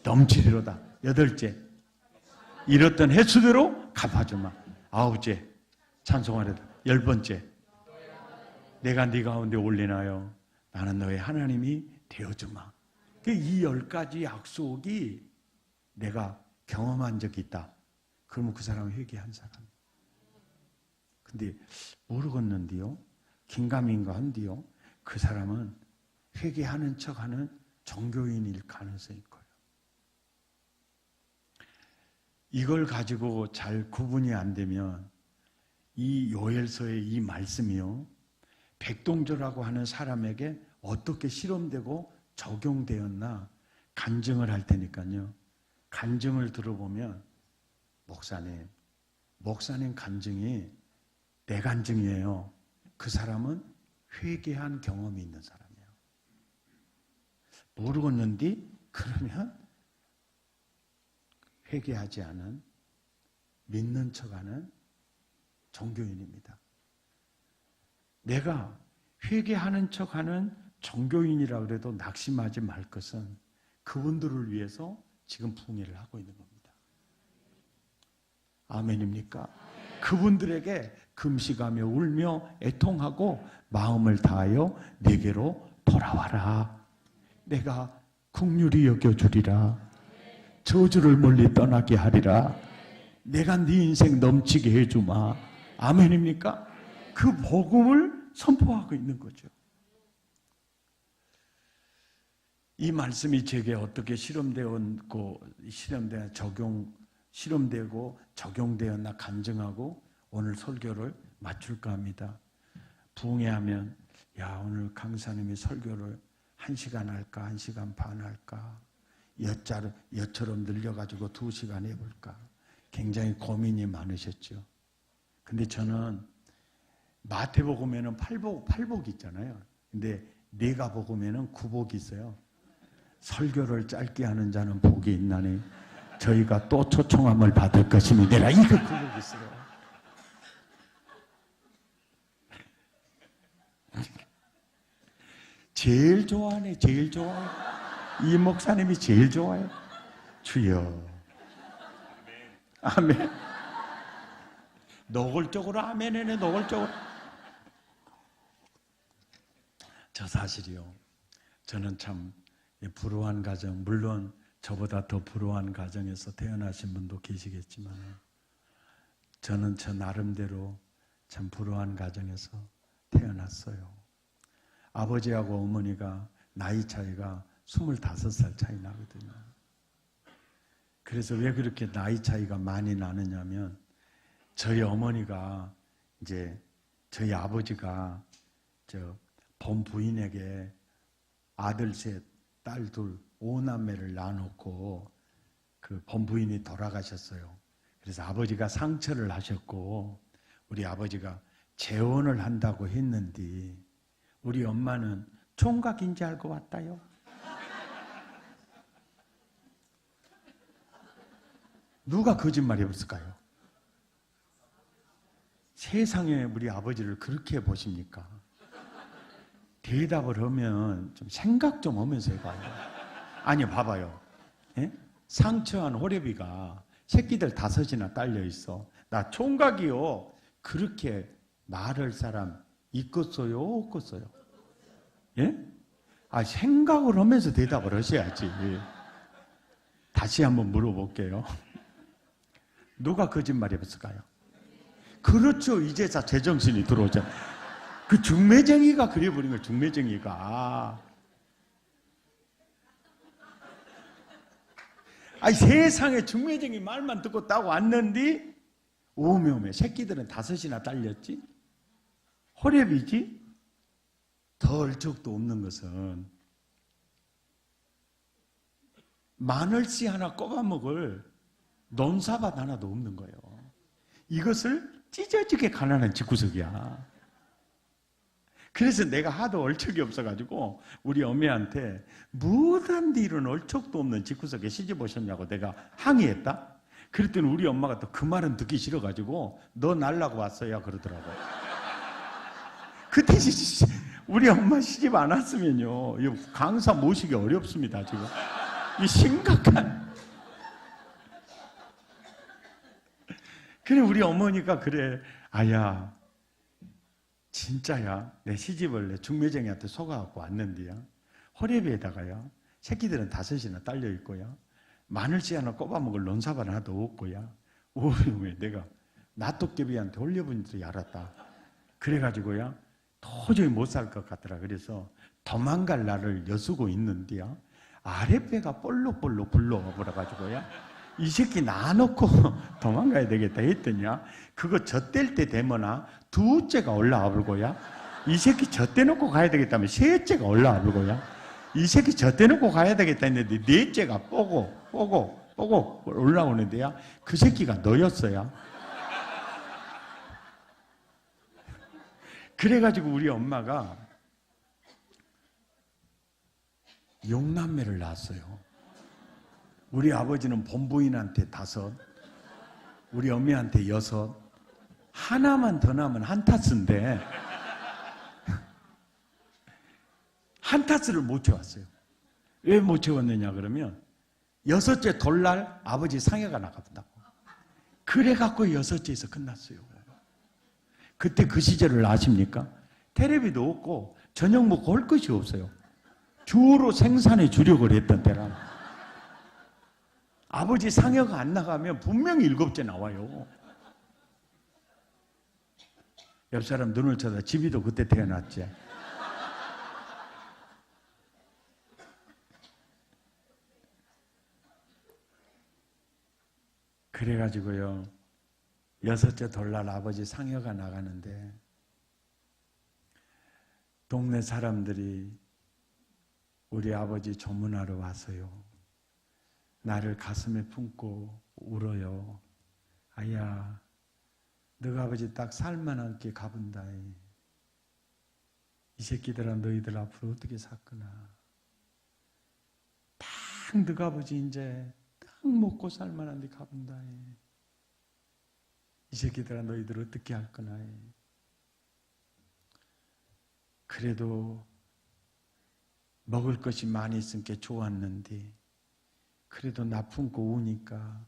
넘치리로다. 여덟째, 잃었던 횟수대로 갚아주마. 아홉째, 찬송하리로다. 10번째, 내가 네 가운데 올리나요? 나는 너의 하나님이 되어주마. 이 10가지 약속이 내가 경험한 적이 있다. 그러면 그 사람은 회개한 사람. 근데 모르겠는데요. 긴가민가 한데요. 그 사람은 회개하는 척하는 종교인일 가능성이 커요. 이걸 가지고 잘 구분이 안 되면 이 요엘서의 이 말씀이요. 백동조라고 하는 사람에게 어떻게 실험되고 적용되었나 간증을 할 테니까요. 간증을 들어보면 목사님 간증이 내 간증이에요. 그 사람은 회개한 경험이 있는 사람이에요. 모르겠는데 그러면 회개하지 않은 믿는 척하는 종교인입니다. 내가 회개하는 척하는 종교인이라 그래도 낙심하지 말 것은 그분들을 위해서 지금 부흥회를 하고 있는 겁니다. 아멘입니까? 그분들에게 금식하며 울며 애통하고 마음을 다하여 내게로 돌아와라. 내가 긍휼히 여겨주리라. 저주를 멀리 떠나게 하리라. 내가 네 인생 넘치게 해주마. 아멘입니까? 그 복음을 선포하고 있는 거죠. 이 말씀이 제게 어떻게 실험되고 적용되었나 간증하고 오늘 설교를 마칠까 합니다. 부흥회하면 오늘 강사님이 설교를 1시간 할까 1시간 반 할까 여처럼 늘려가지고 2시간 해볼까 굉장히 고민이 많으셨죠. 근데 저는 마태복음에는 팔복 있잖아요. 근데 내가복음에는 구복이 있어요. 설교를 짧게 하는 자는 복이 있나니 저희가 또 초청함을 받을 것입니다. 이거 구복이 있어요. 제일 좋아하네. 제일 좋아해. 이 목사님이 제일 좋아해. 주여. 아멘. 노골적으로 아멘이네. 노골적으로. 저 사실이요. 저는 참 불우한 가정, 물론 저보다 더 불우한 가정에서 태어나신 분도 계시겠지만 저는 저 나름대로 참 불우한 가정에서 태어났어요. 아버지하고 어머니가 나이 차이가 25살 차이 나거든요. 그래서 왜 그렇게 나이 차이가 많이 나느냐면 저희 어머니가 이제 저희 아버지가 본 부인에게 아들 셋, 딸 둘, 5남매를 낳아놓고 그 본 부인이 돌아가셨어요. 그래서 아버지가 상처를 하셨고 우리 아버지가 재혼을 한다고 했는데 우리 엄마는 총각인지 알고 왔다요. 누가 거짓말이 없을까요? 세상에 우리 아버지를 그렇게 보십니까? 대답을 하면 좀 생각 좀 하면서 해봐요. 아니 봐봐요. 예? 상처한 호래비가 새끼들 5이나 딸려 있어. 나 총각이요. 그렇게 말할 사람 있겠어요? 없겠어요? 예? 생각을 하면서 대답을 하셔야지. 다시 한번 물어볼게요. 누가 거짓말이 없을까요? 그렇죠. 이제서 제정신이 들어오잖아요. 그 중매쟁이가 그래버린 거예요. 중매쟁이가. 세상에 중매쟁이 말만 듣고 딱 왔는데 오메오메 새끼들은 5이나 딸렸지? 호랩이지? 더 얼척도 없는 것은 마늘씨 하나 꼽아먹을 논사밭 하나도 없는 거예요. 이것을 찢어지게 가난한 집구석이야. 그래서 내가 하도 얼척이 없어가지고 우리 어머니한테 무단디 이런 얼척도 없는 집구석에 시집 오셨냐고 내가 항의했다. 그랬더니 우리 엄마가 또 그 말은 듣기 싫어가지고 너 날라고 왔어야 그러더라고. 그때 우리 엄마 시집 안 왔으면요 강사 모시기 어렵습니다. 지금 이 심각한. 그래 우리 어머니가 그래 아야 진짜야 내 시집을 내 중매쟁이한테 속아갖고 왔는데야 호랩에다가야 새끼들은 5이나 딸려있고야 마늘씨 하나 꼽아먹을 논사발 하나도 없고야 오메 내가 낫도깨비한테 홀려본 줄이 알았다. 그래가지고야 도저히 못 살 것 같더라. 그래서 도망갈 날을 여수고 있는데야 아랫배가 볼록볼록 굴러와 버려가지고야 이 새끼 놔놓고 도망가야 되겠다 했더니야 그거 젖댈 때 되면아 둘째가 올라와 버리고야 이 새끼 젖대놓고 가야 되겠다면 셋째가 올라와 버리고야 이 새끼 젖대놓고 가야 되겠다 했는데 넷째가 뽀고 올라오는데야 그 새끼가 너였어요. 그래가지고 우리 엄마가 6남매를 낳았어요. 우리 아버지는 본부인한테 5, 우리 어머니한테 6, 하나만 더 나면 한타스인데 한타스를 못 채웠어요. 왜 못 채웠느냐 그러면 6째 돌날 아버지 상해가 나갔다고. 그래갖고 6째에서 끝났어요. 그때 그 시절을 아십니까? 텔레비도 없고 저녁 먹고 할 것이 없어요. 주로 생산에 주력을 했던 때라. 아버지 상여가 안 나가면 분명히 7째 나와요. 옆 사람 눈을 쳐다 집이도 그때 태어났지. 그래가지고요 6째 돌날 아버지 상여가 나가는데 동네 사람들이 우리 아버지 조문하러 와서요 나를 가슴에 품고 울어요. 아야 너가 아버지 딱 살만하게 가본다. 이 새끼들아 너희들 앞으로 어떻게 살거나. 딱 너가 아버지 이제 딱 먹고 살만한데 가본다. 이 새끼들아 너희들 어떻게 할 거나. 그래도 먹을 것이 많이 있으니까 좋았는데 그래도 나 품고 우니까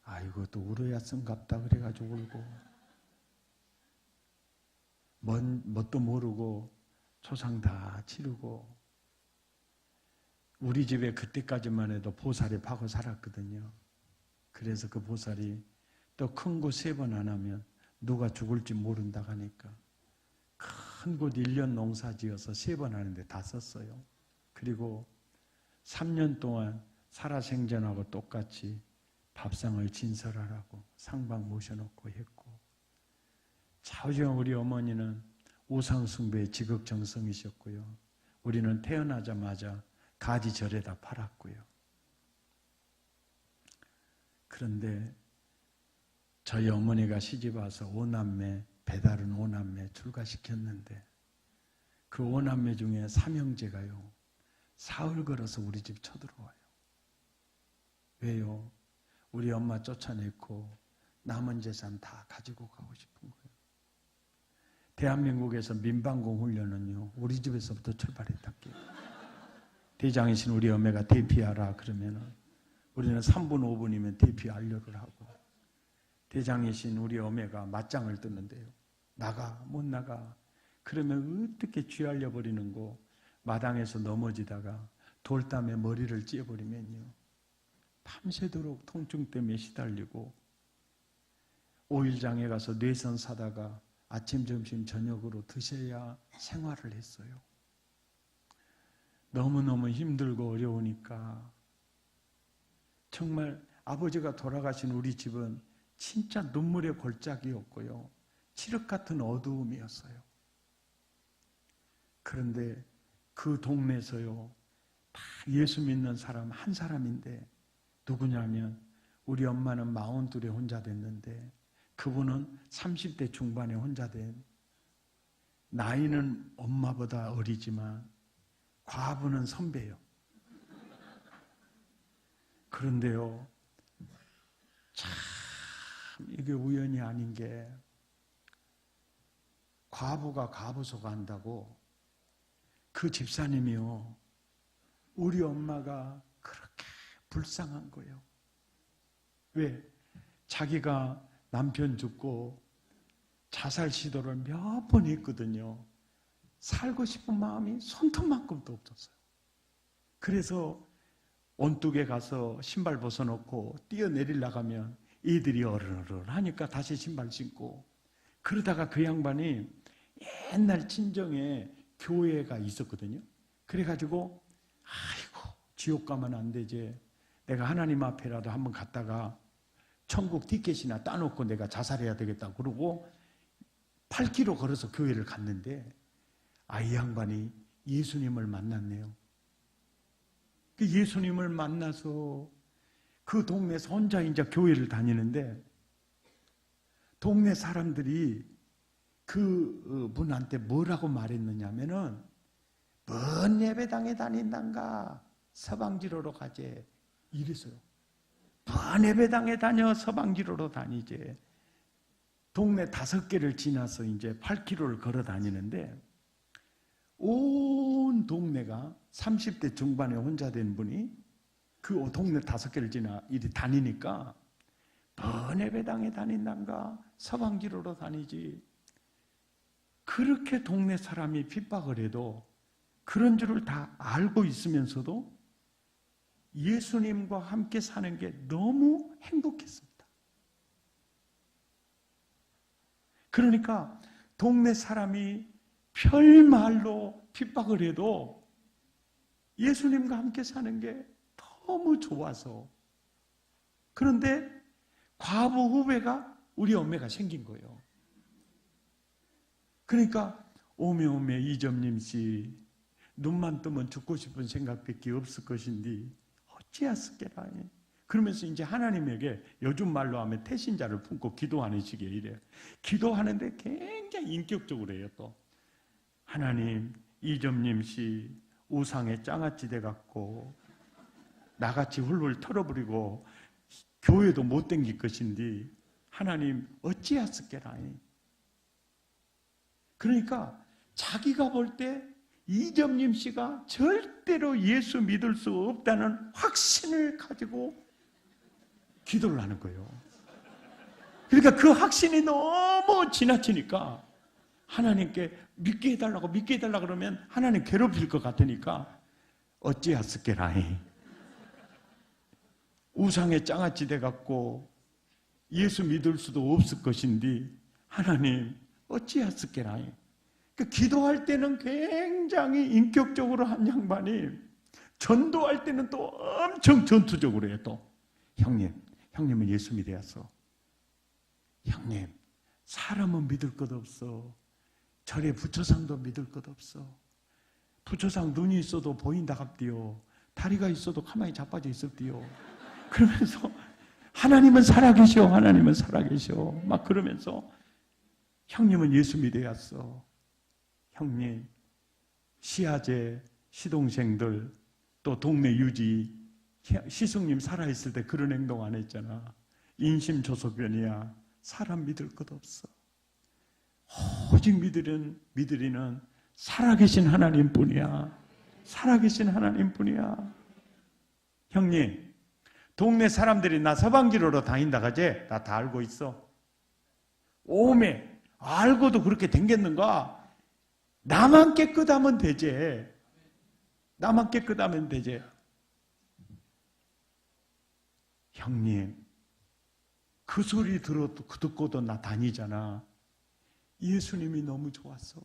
아이고 또 울어야 쓴갑다 그래가지고 울고 뭣도 모르고 초상 다 치르고 우리 집에 그때까지만 해도 보살이 파고 살았거든요. 그래서 그 보살이 또 큰 곳 3번 안 하면 누가 죽을지 모른다 하니까 큰 곳 1년 농사 지어서 3번 하는데 다 썼어요. 그리고 3년 동안 살아생전하고 똑같이 밥상을 진설하라고 상방 모셔놓고 했고 자우지간 우리 어머니는 우상숭배의 지극정성이셨고요. 우리는 태어나자마자 가지절에다 팔았고요. 그런데 저희 어머니가 시집와서 5남매, 배달은 5남매 출가시켰는데 그 5남매 중에 3형제가요. 사흘 걸어서 우리 집 쳐들어와요. 왜요? 우리 엄마 쫓아냈고 남은 재산 다 가지고 가고 싶은 거예요. 대한민국에서 민방공 훈련은요. 우리 집에서부터 출발했다게요. 대장이신 우리 어머니가 대피하라 그러면은 우리는 3분 5분이면 대피 완료를 하고 대장이신 우리 어머니가 맞짱을 뜨는데요. 나가, 못 나가. 그러면 어떻게 쥐알려 버리는 거. 마당에서 넘어지다가 돌담에 머리를 찧어버리면요. 밤새도록 통증 때문에 시달리고, 오일장에 가서 뇌선 사다가 아침, 점심, 저녁으로 드셔야 생활을 했어요. 너무너무 힘들고 어려우니까. 정말 아버지가 돌아가신 우리 집은 진짜 눈물의 골짜기였고요. 칠흑 같은 어두움이었어요. 그런데 그 동네에서요, 다 예수 믿는 사람 한 사람인데, 누구냐면 우리 엄마는 42에 혼자 됐는데 그분은 30대 중반에 혼자 된, 나이는 엄마보다 어리지만 과부는 선배예요. 그런데요, 참 이게 우연이 아닌 게, 과부가 과부소 간다고 그 집사님이요, 우리 엄마가 그렇게 불쌍한 거예요. 왜? 자기가 남편 죽고 자살 시도를 몇 번 했거든요. 살고 싶은 마음이 손톱만큼도 없었어요. 그래서 온뚝에 가서 신발 벗어놓고 뛰어내리려고 하면 애들이 어른어른 하니까 다시 신발 신고, 그러다가 그 양반이 옛날 친정에 교회가 있었거든요. 그래가지고 아이고 지옥 가면 안 되지, 내가 하나님 앞에라도 한번 갔다가 천국 티켓이나 따놓고 내가 자살해야 되겠다 그러고 8km 걸어서 교회를 갔는데, 이 양반이 예수님을 만났네요. 그 예수님을 만나서 그 동네에서 혼자 이제 교회를 다니는데, 동네 사람들이 그 분한테 뭐라고 말했느냐면은, 뭔 예배당에 다닌단가, 서방지로로 가재, 이랬어요. 뭔 예배당에 다녀, 서방지로로 다니재. 동네 5개를 지나서 이제 8km를 걸어 다니는데, 온 동네가 30대 중반에 혼자 된 분이 그 동네 5개를 지나 이리 다니니까, 뭔 예배당에 다닌단가, 서방지로로 다니지. 그렇게 동네 사람이 핍박을 해도 그런 줄을 다 알고 있으면서도 예수님과 함께 사는 게 너무 행복했습니다. 그러니까 동네 사람이 별말로 핍박을 해도 예수님과 함께 사는 게 너무 좋아서. 그런데 과부 후배가 우리 엄매가 생긴 거예요. 그러니까 오메 이점님 씨, 눈만 뜨면 죽고 싶은 생각밖에 없을 것인데 어찌하였겠라. 그러면서 이제 하나님에게 요즘 말로 하면 태신자를 품고 기도하는 식이에요. 이래요. 기도하는데 굉장히 인격적으로 해요. 또 하나님, 이점님 씨 우상에 장아찌 돼갖고 나같이 훌훌 털어버리고 교회도 못 댕길 것인데 하나님 어찌하였겠라. 그러니까 자기가 볼 때 이점님 씨가 절대로 예수 믿을 수 없다는 확신을 가지고 기도를 하는 거예요. 그러니까 그 확신이 너무 지나치니까 하나님께 믿게 해달라고 그러면 하나님 괴롭힐 것 같으니까 어찌하였겠라니. 우상에 장아찌 돼갖고 예수 믿을 수도 없을 것인데 하나님 어찌하였겠라니. 기도할 때는 굉장히 인격적으로 한 양반이 전도할 때는 또 엄청 전투적으로 해요. 또 형님은 예수 믿어야서. 형님, 사람은 믿을 것 없어. 절에 부처상도 믿을 것 없어. 부처상 눈이 있어도 보인다 갑디요. 다리가 있어도 가만히 자빠져 있었디요. 그러면서 하나님은 살아계셔, 하나님은 살아계셔. 막 그러면서 형님은 예수 믿어야어. 형님, 시아제, 시동생들, 또 동네 유지, 시숙님 살아있을 때 그런 행동 안 했잖아. 인심조소변이야. 사람 믿을 것 없어. 오직 믿으리는 살아계신 하나님뿐이야. 살아계신 하나님뿐이야. 형님, 동네 사람들이 나 서방지로로 다닌다 가제? 나 다 알고 있어. 오메, 알고도 그렇게 댕겼는가? 나만 깨끗하면 되지. 나만 깨끗하면 되지. 형님, 그 소리 듣고도 나 다니잖아. 예수님이 너무 좋았어.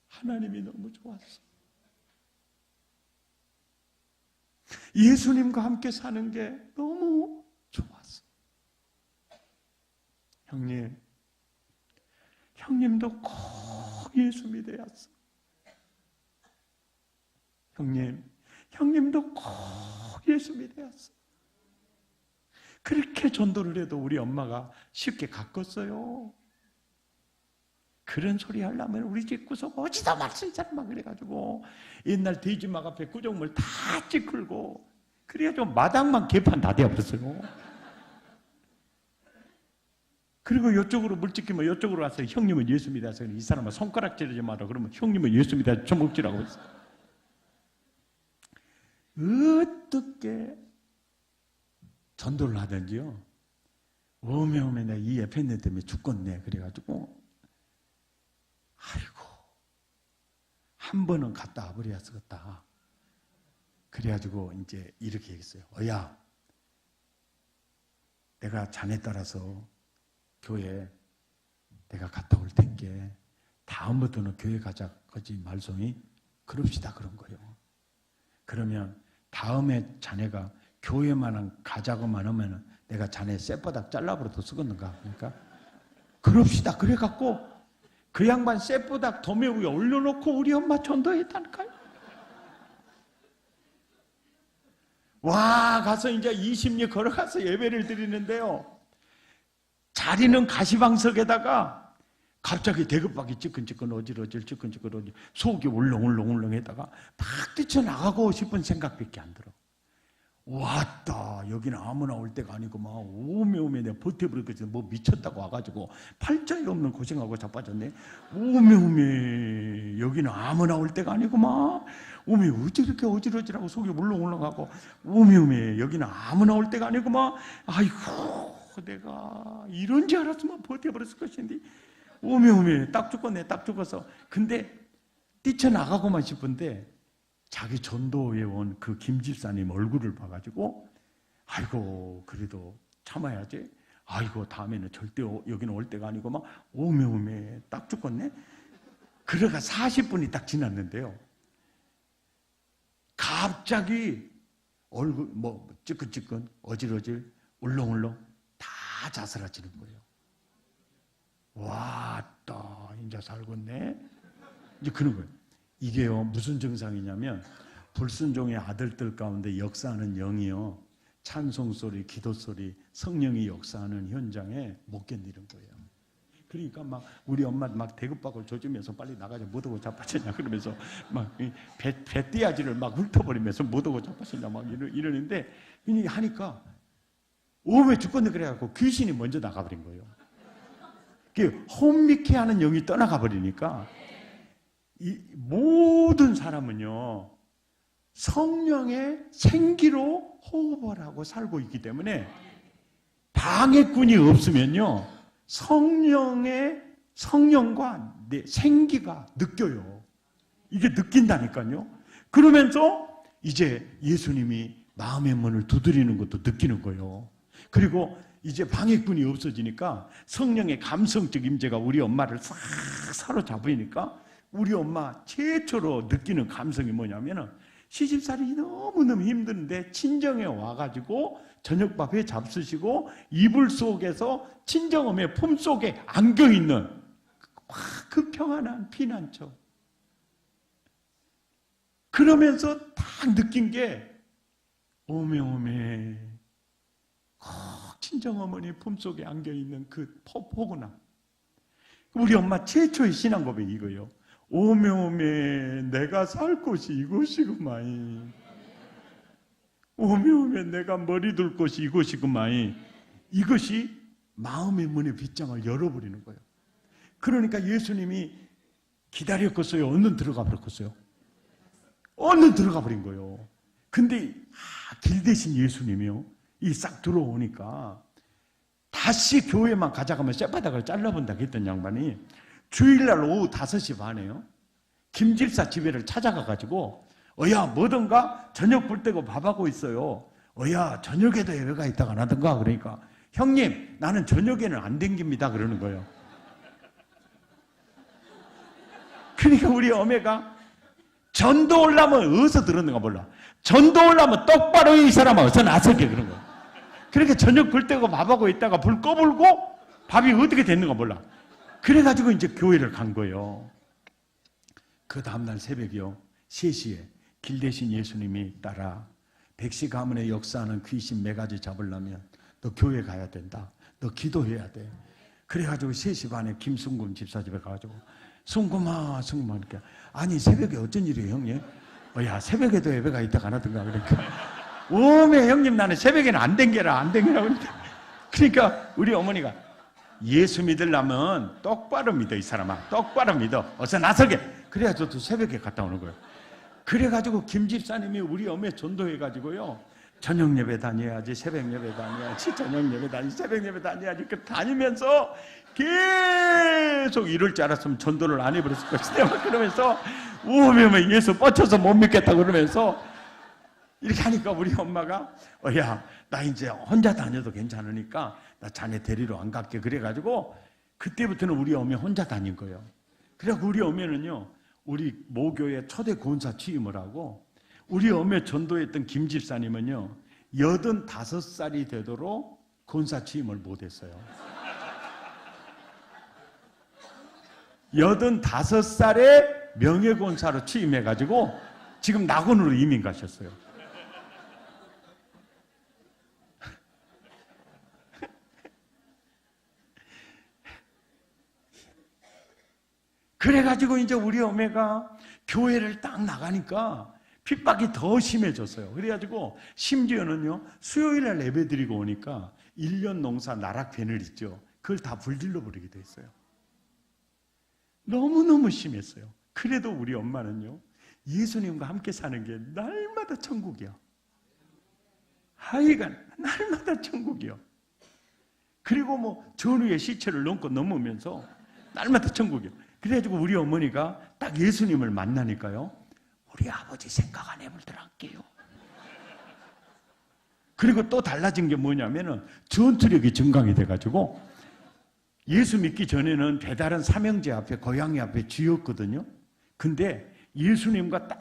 하나님이 너무 좋았어. 예수님과 함께 사는 게 너무 좋았어. 형님, 형님도 꼭 예수 믿어야 했어. 형님도 꼭 예수 믿어야 했어. 그렇게 전도를 해도 우리 엄마가 쉽게 갔겠어요. 그런 소리 하려면 우리 집 구석 어디다 말쓰잖아 막 그래가지고 옛날 돼지막 앞에 구정물 다 찌끌고 그래가지고 마당만 개판 다 되어버렸어요. 그리고 이쪽으로 물 찍히면 이쪽으로 와서 형님은 예수 믿어서 이 사람은 손가락 찌르지 마라 그러면 형님은 예수 믿어서 주먹질하고 있어. 어떻게 전도를 하든지요. 오메 내가 이 에펜네 때문에 죽겠네 그래가지고 아이고 한 번은 갔다 와버려야 쓰겠다. 그래가지고 이제 이렇게 얘기했어요. 어야, 내가 자네 따라서 교회 내가 갔다 올 텐게 다음부터는 교회 가자 거지 말송이 그럽시다 그런 거예요. 그러면 다음에 자네가 교회만 가자고만 하면 내가 자네 쌔바닥 잘라버려도 쓰겠는가? 그러니까 그럽시다 그래갖고 그 양반 쌔바닥 덤에 위에 올려놓고 우리 엄마 전도했다니까요. 와, 가서 이제 20리 걸어가서 예배를 드리는데요. 자리는 가시방석에다가 갑자기 대급박이 찌끈찌끈 어질어질 찌끈찌끈 어질 속이 울렁울렁울렁해다가 막 뛰쳐나가고 싶은 생각밖에 안 들어. 왔다, 여기는 아무나 올 때가 아니고 막 오메오메 내가 버텨버렸겠지. 뭐 미쳤다고 와가지고 팔자에 없는 고생하고 자빠졌네. 오메오메 여기는 아무나 올 때가 아니고 막 오메 어찌 이렇게 어질어질하고 속이 울렁울렁하고 오메오메 여기는 아무나 올 때가 아니고 막 아이고 내가 이런 줄 알았으면 버텨버렸을 것인데 오메오메 딱 죽었네 딱 죽었어. 근데 뛰쳐나가고만 싶은데 자기 전도에 온 그 김 집사님 얼굴을 봐가지고 아이고 그래도 참아야지. 아이고 다음에는 절대 여기는 올 때가 아니고 막 오메오메 딱 죽었네. 그래가 40분이 딱 지났는데요. 갑자기 얼굴 뭐 찌끈찌끈 어질어질 울렁울렁 다 자살하시는 거예요. 왔다 이제 살겠네. 이제 그런 거예요. 이게요 무슨 증상이냐면 불순종의 아들들 가운데 역사하는 영이요 찬송소리, 기도소리, 성령이 역사하는 현장에 못 견디는 거예요. 그러니까 막 우리 엄마 막 대급박을 조지면서 빨리 나가자 못하고 자빠졌냐 그러면서 막 배띠아지를 막 훑어버리면서 못하고 자빠졌냐 막 이러는데 그냥 하니까 오메 죽겠네 그래갖고 귀신이 먼저 나가버린 거예요. 혼미케 하는 영이 떠나가 버리니까 이 모든 사람은요 성령의 생기로 호흡을 하고 살고 있기 때문에 방해꾼이 없으면요 성령과 내 생기가 느껴요. 이게 느낀다니까요. 그러면서 이제 예수님이 마음의 문을 두드리는 것도 느끼는 거예요. 그리고 이제 방해꾼이 없어지니까 성령의 감성적 임재가 우리 엄마를 싹 사로잡으니까 우리 엄마 최초로 느끼는 감성이 뭐냐면은 시집살이 너무너무 힘드는데 친정에 와가지고 저녁밥에 잡수시고 이불 속에서 친정엄의 품속에 안겨있는 그 평안한 피난처. 그러면서 딱 느낀 게 오메오메 친정어머니 품속에 안겨있는 그 포근함. 우리 엄마 최초의 신앙 고백이 이거예요. 오메오메 내가 살 곳이 이곳이구마이. 오메오메 내가 머리 둘 곳이 이곳이구마이. 이것이 마음의 문의 빗장을 열어버리는 거예요. 그러니까 예수님이 기다렸겠어요? 얼른 들어가 버렸겠어요? 얼른 들어가 버린 거예요. 근데 길 대신 예수님이요 이 싹 들어오니까 다시 교회만 가져가면 쌔바닥을 잘라본다고 했던 양반이 주일날 오후 5시 반에요. 김 집사 집에를 찾아가가지고 어야 뭐든가 저녁 불 때고 밥하고 있어요. 어야 저녁에도 예배가 있다가 안 하던가. 그러니까 형님 나는 저녁에는 안 댕깁니다 그러는 거예요. 그러니까 우리 어매가 전도 올라면 어디서 들었는가 몰라. 전도 올라면 똑바로 이 사람아 어서 나서게 그런 거예요. 그러니까 저녁 불 때고 밥하고 있다가 불 꺼불고 밥이 어떻게 됐는가 몰라. 그래가지고 이제 교회를 간 거예요. 그 다음날 새벽이요 3시에 길 대신 예수님이 따라 백시 가문의 역사하는 귀신 몇 가지 잡으려면 너 교회 가야 된다. 너 기도해야 돼. 그래가지고 3시 반에 김순금 집사 집에 가가지고 순금아 이렇게 아니 새벽에 어쩐 일이에요 형님? 야 새벽에도 예배가 있다가 안 하던가. 그러니까 오메 형님 나는 새벽에는 안 댕겨라 그러니까 우리 어머니가 예수 믿으려면 똑바로 믿어 이 사람아. 똑바로 믿어. 어서 나서게. 그래야 저도 새벽에 갔다 오는 거예요. 그래가지고 김 집사님이 우리 어머니 전도해가지고요 저녁 예배 다녀야지 새벽 예배 다녀야지 저녁 예배 다녀야지 새벽 예배 다녀야지 그 다니면서 계속 이럴 줄 알았으면 전도를 안 해버렸을 것인데 막 그러면서 오메 예수 뻗쳐서 못 믿겠다 그러면서 이렇게 하니까 우리 엄마가 야 나 이제 혼자 다녀도 괜찮으니까 나 자네 데리러 안 갈게. 그래가지고 그때부터는 우리 어머니 혼자 다닌 거예요. 그래서 우리 어머니는요 우리 모교의 초대 권사 취임을 하고 우리 어머니 전도했던 김 집사님은요 85살이 되도록 권사 취임을 못했어요. 85살에 명예권사로 취임해가지고 지금 낙원으로 이민 가셨어요. 그래가지고 이제 우리 어머니가 교회를 딱 나가니까 핍박이 더 심해졌어요. 그래가지고 심지어는요 수요일날 예배 드리고 오니까 1년 농사 나락 배늘 있죠. 그걸 다 불질러 버리기도 했어요. 너무너무 심했어요. 그래도 우리 엄마는요 예수님과 함께 사는 게 날마다 천국이야. 하여간 날마다 천국이요. 그리고 뭐 전후의 시체를 넘으면서 날마다 천국이요. 그래가지고 우리 어머니가 딱 예수님을 만나니까요 우리 아버지 생각 안 해볼 들 할게요. 그리고 또 달라진 게 뭐냐면은 전투력이 증강이 돼가지고 예수 믿기 전에는 배다른 삼형제 앞에 고양이 앞에 쥐었거든요. 근데 예수님과 딱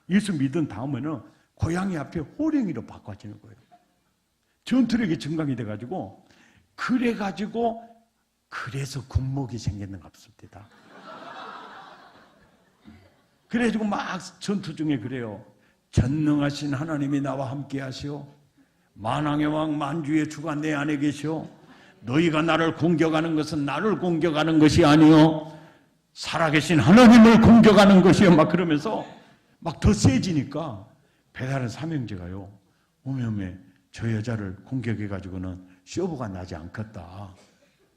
예수 믿은 다음에는 고양이 앞에 호랭이로 바꿔지는 거예요. 전투력이 증강이 돼가지고 그래서 군목이 생겼는 것 같습니다. 그래가지고 막 전투 중에 그래요. 전능하신 하나님이 나와 함께 하시오. 만왕의 왕 만주의 주가 내 안에 계시오. 너희가 나를 공격하는 것은 나를 공격하는 것이 아니요 살아계신 하나님을 공격하는 것이요. 막 그러면서 막 더 세지니까 배다른 삼형제가요. 오메 저 여자를 공격해가지고는 쇼부가 나지 않겠다.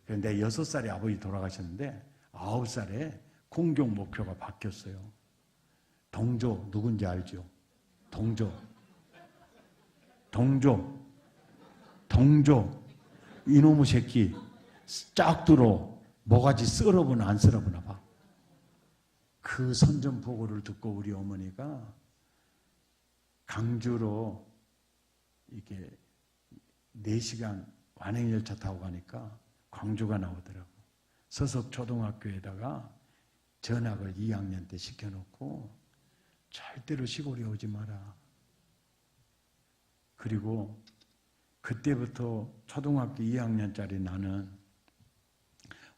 그런데 6살에 아버지 돌아가셨는데 9살에 공격 목표가 바뀌었어요. 동조 누군지 알죠? 동조 이놈의 새끼 짝두로 모가지 썰어보나 안 썰어보나 봐. 그 선전포고를 듣고 우리 어머니가 강주로 이렇게 4시간 완행열차 타고 가니까 광주가 나오더라고. 서석초등학교에다가 전학을 2학년 때 시켜놓고 절대로 시골에 오지 마라. 그리고 그때부터 초등학교 2학년짜리 나는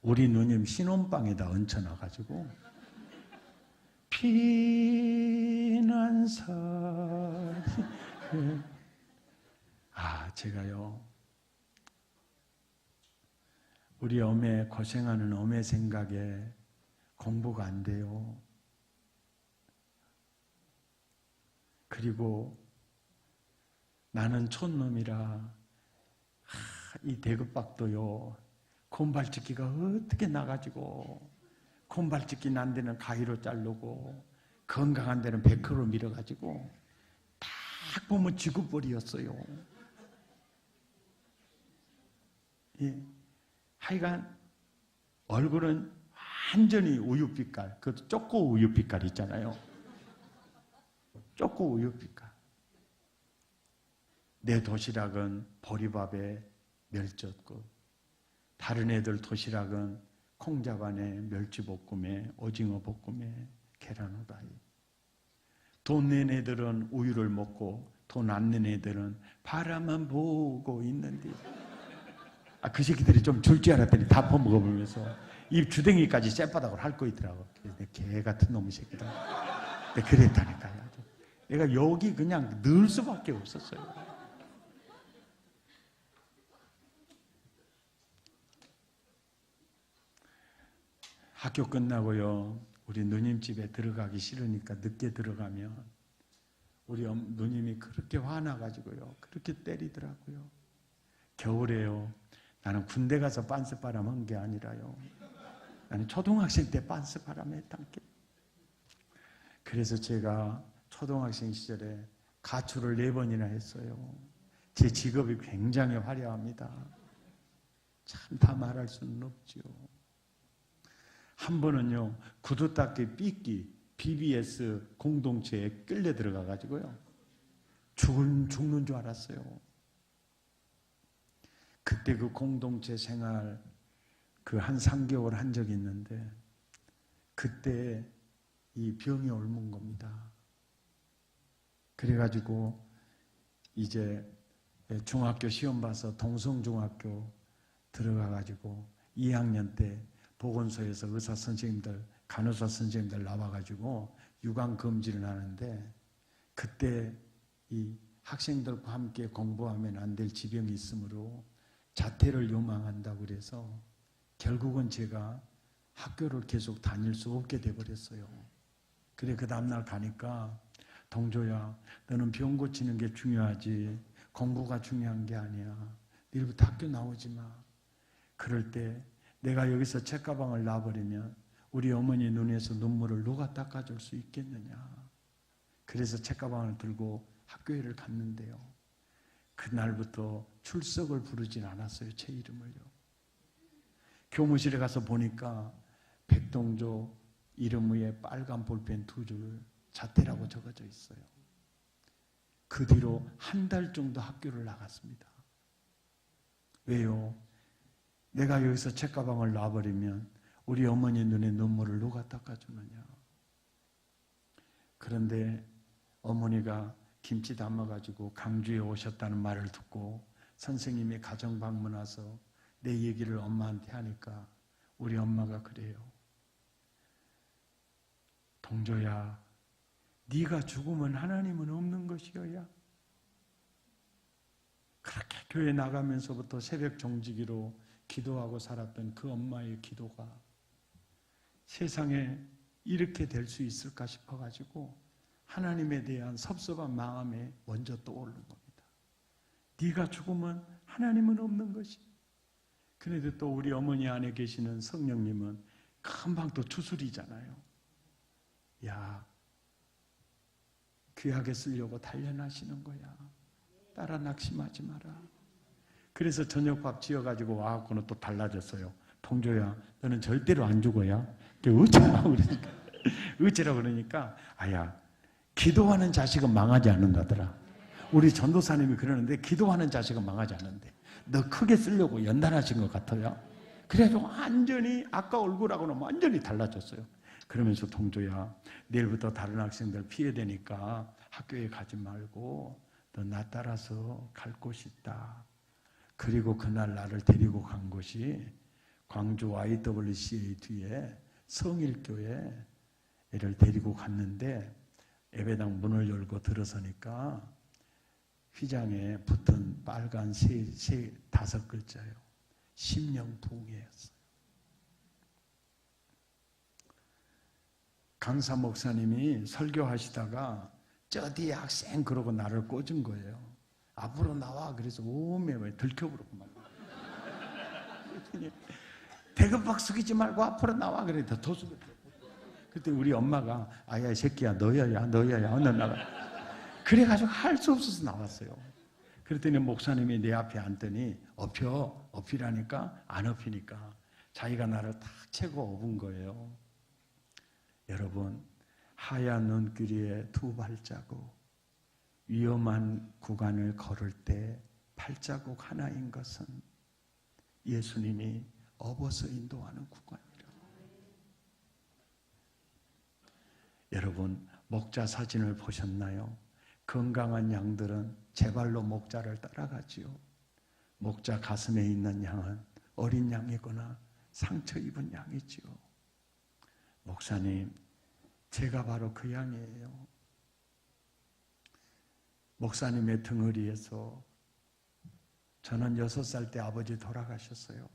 우리 누님 신혼방에다 얹혀놔가지고 피난사 제가요 우리 어메 고생하는 어메 생각에 공부가 안 돼요. 그리고 나는 촌놈이라 이 대급박도요 곰발찍기가 어떻게 나가지고 곰발찍기 난 데는 가위로 자르고 건강한 데는 백허로 밀어가지고 딱 보면 지구벌이었어요. 예. 하여간 얼굴은 완전히 우유빛깔, 그 쪼꼬 우유빛깔 있잖아요. 쪼꼬 우유빛깔. 내 도시락은 보리밥에 멸젓국, 다른 애들 도시락은 콩자반에 멸치볶음에 오징어 볶음에 계란 후라이. 돈 낸 애들은 우유를 먹고 돈 안 낸 애들은 바라만 보고 있는데, 그 새끼들이 좀 줄 줄 알았더니 다 퍼먹어보면서 입 주댕이까지 쌔바닥으로 핥고 있더라고. 개 같은 놈의 새끼들. 그랬다니까요. 내가 여기 그냥 늘 수밖에 없었어요. 학교 끝나고요, 우리 누님 집에 들어가기 싫으니까 늦게 들어가면 우리 누님이 그렇게 화나가지고요, 그렇게 때리더라고요. 겨울에요, 나는 군대 가서 빤스바람 한 게 아니라요, 나는 초등학생 때 빤스바람 했단 게. 그래서 제가 초등학생 시절에 가출을 4번이나 했어요. 제 직업이 굉장히 화려합니다. 참 다 말할 수는 없지요. 한 번은요, 구두 닦기 삐끼 BBS 공동체에 끌려 들어가 가지고요, 죽는 줄 알았어요. 그때 그 공동체 생활 그 한 3개월 한 적이 있는데, 그때 이 병이 옮은 겁니다. 그래가지고 이제 중학교 시험 봐서 동성중학교 들어가가지고 2학년 때 보건소에서 의사 선생님들, 간호사 선생님들 나와가지고 유관 금지를 하는데, 그때 이 학생들과 함께 공부하면 안 될 지병이 있으므로 자퇴를 요망한다고 그래서 결국은 제가 학교를 계속 다닐 수 없게 돼버렸어요. 그래, 그 다음날 가니까, 동조야, 너는 병 고치는 게 중요하지 공부가 중요한 게 아니야. 내일부터 학교 나오지 마. 그럴 때 내가 여기서 책가방을 놔버리면 우리 어머니 눈에서 눈물을 누가 닦아줄 수 있겠느냐. 그래서 책가방을 들고 학교에를 갔는데요, 그날부터 출석을 부르진 않았어요, 제 이름을요. 교무실에 가서 보니까 백동조 이름 위에 빨간 볼펜 2줄 자퇴라고 적어져 있어요. 그 뒤로 한 달 정도 학교를 나갔습니다. 왜요? 내가 여기서 책가방을 놔버리면 우리 어머니 눈에 눈물을 누가 닦아주느냐. 그런데 어머니가 김치 담아가지고 강주에 오셨다는 말을 듣고 선생님이 가정 방문 와서 내 얘기를 엄마한테 하니까 우리 엄마가 그래요. 동조야, 네가 죽으면 하나님은 없는 것이어야. 그렇게 교회 나가면서부터 새벽 정지기로 기도하고 살았던 그 엄마의 기도가 세상에 이렇게 될 수 있을까 싶어가지고 하나님에 대한 섭섭한 마음에 먼저 떠오르는 겁니다. 네가 죽으면 하나님은 없는 것이. 그런데 또 우리 어머니 안에 계시는 성령님은 금방 또 주술이잖아요. 야, 귀하게 쓰려고 단련하시는 거야. 따라 낙심하지 마라. 그래서 저녁밥 지어가지고 와갖고는 또 달라졌어요. 동조야, 너는 절대로 안 죽어야. 어쩌라고 그러니까, 어쩌라고 그러니까, 아야, 기도하는 자식은 망하지 않는다더라. 우리 전도사님이 그러는데, 기도하는 자식은 망하지 않는데, 너 크게 쓰려고 연단하신 것 같아요. 그래가지고 완전히 아까 얼굴하고는 완전히 달라졌어요. 그러면서 동조야, 내일부터 다른 학생들 피해되니까 학교에 가지 말고 너 나 따라서 갈 곳이 있다. 그리고 그날 나를 데리고 간 곳이 광주 YWCA 뒤에 성일교회를 데리고 갔는데, 예배당 문을 열고 들어서니까 휘장에 붙은 빨간 다섯 글자예요. 심령부흥회였어요. 강사 목사님이 설교하시다가 저 뒤에 학생 그러고 나를 꽂은 거예요. 앞으로 나와. 그래서 오메 들켜부르고 막. 대급박 숙이지 말고 앞으로 나와. 그래 더 숙여. 그때 우리 엄마가 아야 이 새끼야 너야야 어느 나가. 그래가지고 할 수 없어서 나왔어요. 그랬더니 목사님이 내 앞에 앉더니 엎이라니까 안 엎이니까 자기가 나를 탁 채고 엎은 거예요. 여러분, 하얀 눈길에 두 발자국, 위험한 구간을 걸을 때 발자국 하나인 것은 예수님이 업어서 인도하는 구간이라. 여러분, 목자 사진을 보셨나요? 건강한 양들은 제 발로 목자를 따라가지요. 목자 가슴에 있는 양은 어린 양이거나 상처 입은 양이지요. 목사님, 제가 바로 그 양이에요. 목사님의 등허리에서 저는 6살 때 아버지 돌아가셨어요.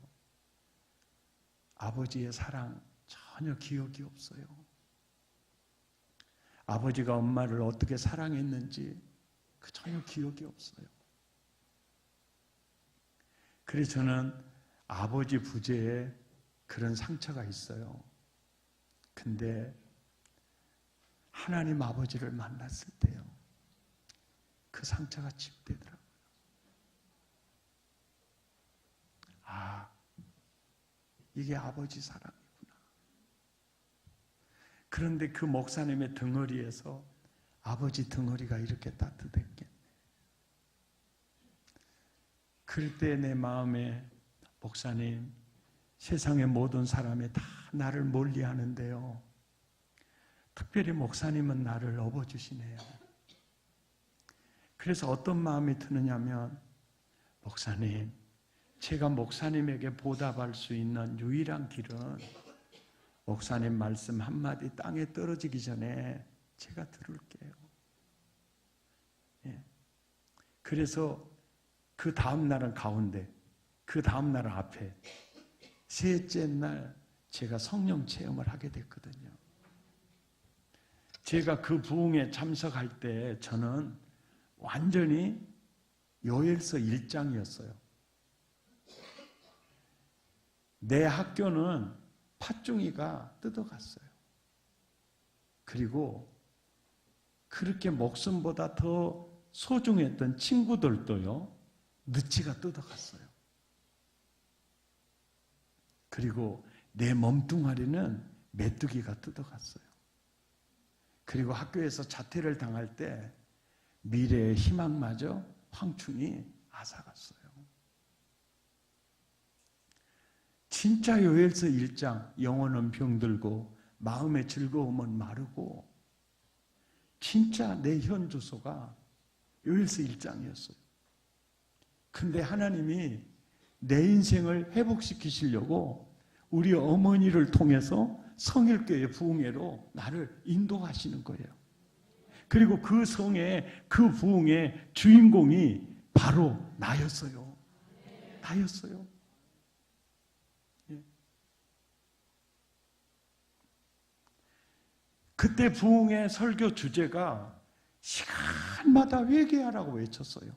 아버지의 사랑 전혀 기억이 없어요. 아버지가 엄마를 어떻게 사랑했는지 전혀 기억이 없어요. 그래서 저는 아버지 부재에 그런 상처가 있어요. 근데 하나님 아버지를 만났을 때요, 그 상처가 치유되더라고요. 아, 이게 아버지 사랑이구나. 그런데 그 목사님의 등허리에서 아버지 등허리가 이렇게 따뜻했겠네. 그럴 때 내 마음에, 목사님, 세상의 모든 사람이 다 나를 멀리하는데요, 특별히 목사님은 나를 업어주시네요. 그래서 어떤 마음이 드느냐면, 목사님, 제가 목사님에게 보답할 수 있는 유일한 길은 목사님 말씀 한마디 땅에 떨어지기 전에 제가 들을게요. 예. 그래서 그 다음 날은 가운데, 그 다음 날은 앞에, 셋째 날 제가 성령 체험을 하게 됐거든요. 제가 그 부흥에 참석할 때 저는 완전히 요엘서 1장이었어요. 내 학교는 팥종이가 뜯어갔어요. 그리고 그렇게 목숨보다 더 소중했던 친구들도요, 느치가 뜯어갔어요. 그리고 내 몸뚱아리는 메뚜기가 뜯어갔어요. 그리고 학교에서 자퇴를 당할 때 미래의 희망마저 황충이 앗아갔어요. 진짜 요엘서 1장, 영혼은 병들고 마음의 즐거움은 마르고, 진짜 내 현 주소가 요엘서 1장이었어요. 근데 하나님이 내 인생을 회복시키시려고 우리 어머니를 통해서 성일교회 부흥회로 나를 인도하시는 거예요. 그리고 그 성의, 그 부흥의 주인공이 바로 나였어요. 나였어요. 그때 부흥의 설교 주제가 시간마다 회개하라고 외쳤어요.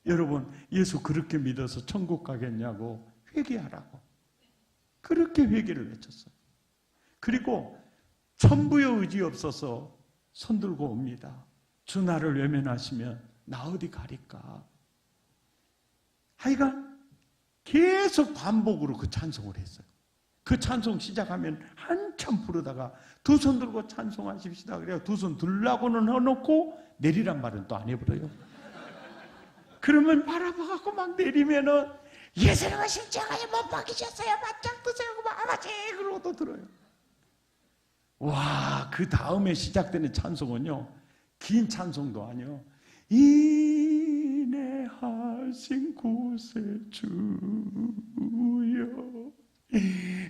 여러분, 예수 그렇게 믿어서 천국 가겠냐고, 회개하라고. 그렇게 회개를 외쳤어요. 그리고 천부의 의지 없어서 손들고 옵니다. 주 나를 외면하시면 나 어디 가리까. 하여간 계속 반복으로 그 찬송을 했어요. 그 찬송 시작하면 한참 부르다가 두 손 들고 찬송하십시다 그래요. 두 손 들라고는 해놓고 내리란 말은 또 안 해버려요. 그러면 바라봐갖고 막 내리면은, 예수님은 십자가에 못 박히셨어요. 맞짱 뜨세요. 아버지, 그러고 또 들어요. 와, 그 다음에 시작되는 찬송은요, 긴 찬송도 아니요, 인내하신 구세주여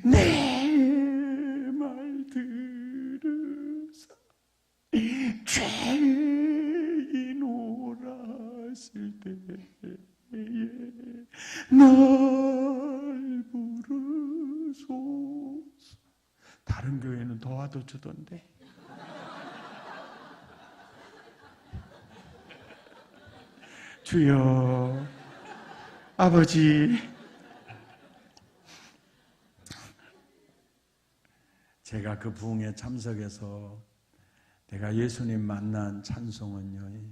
내 말 들으사 죄인 오라실 때에 날 부르소서. 다른 교회는 도와주던데. 주여, 아버지, 제가 그 부흥에 참석해서 내가 예수님 만난 찬송은요,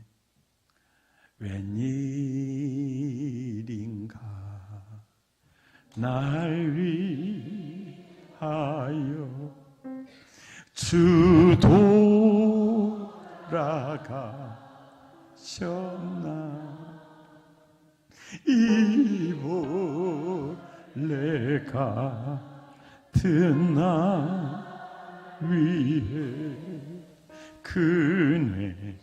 웬일인가 날 위하여 주 돌아가셨나 이벌레 같은 나 위해 그네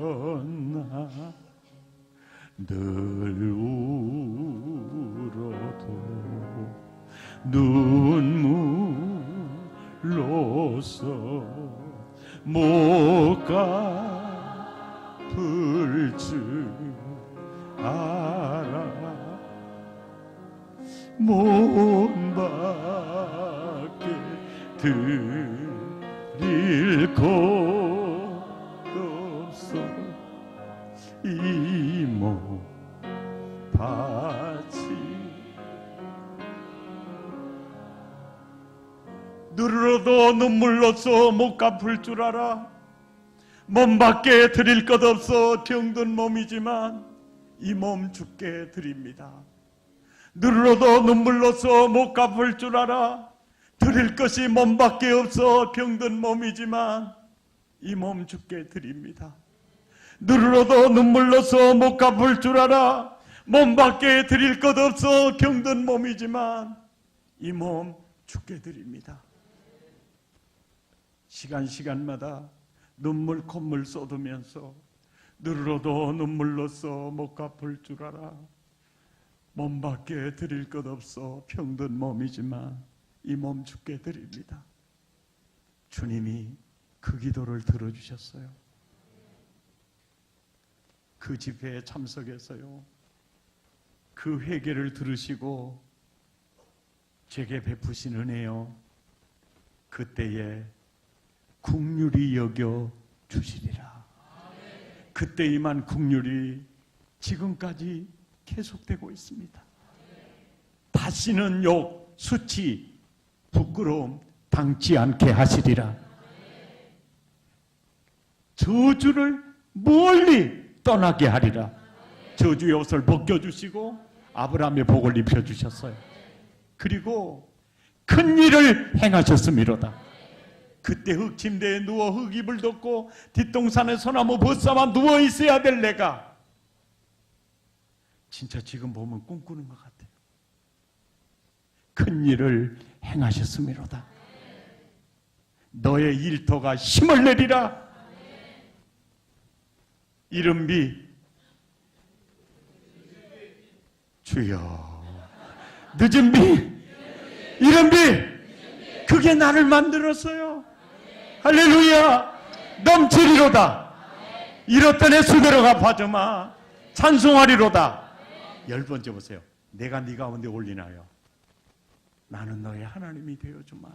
받으셨나 늘 울어도 눈물로써 못 갚을 줄 알아 몸밖에 드릴 것 없어 이 몸 바치 누르러도 눈물로써 못 갚을 줄 알아 몸밖에 드릴 것 없어 병든 몸이지만 이 몸 주께 드립니다. 누르러도 눈물로써 못 갚을 줄 알아 드릴 것이 몸밖에 없어 병든 몸이지만 이 몸 주께 드립니다. 누르러도 눈물로써 못 갚을 줄 알아 몸밖에 드릴 것 없어 병든 몸이지만 이 몸 주께 드립니다. 시간마다 눈물 콧물 쏟으면서 누르러도 눈물로써 못 갚을 줄 알아 몸밖에 드릴 것 없어 병든 몸이지만 이 몸 주께 드립니다. 주님이 그 기도를 들어주셨어요. 그 집회에 참석해서요 그 회개를 들으시고 제게 베푸신 은혜요 그때에 긍휼히 여겨 주시리라. 그때 임한 긍휼이 지금까지 계속되고 있습니다. 다시는 욕, 수치, 부끄러움 당치 않게 하시리라. 저주를 멀리 떠나게 하리라. 저주의 옷을 벗겨주시고 아브라함의 복을 입혀주셨어요. 그리고 큰 일을 행하셨음이로다. 그때 흙침대에 누워 흙이불 덮고 뒷동산에 소나무 벗삼아 누워 있어야 될 내가 진짜 지금 보면 꿈꾸는 것 같아요. 큰 일을 행하셨음이로다. 너의 일터가 힘을 내리라. 이른 비 주여 늦은 비 이른 비 그게 나를 만들었어요. 할렐루야. 넘치리로다. 이렇던 내 수대로 갚아주마. 찬송하리로다. 10번째 보세요. 내가 네 가운데 올리나요. 나는 너의 하나님이 되어주마.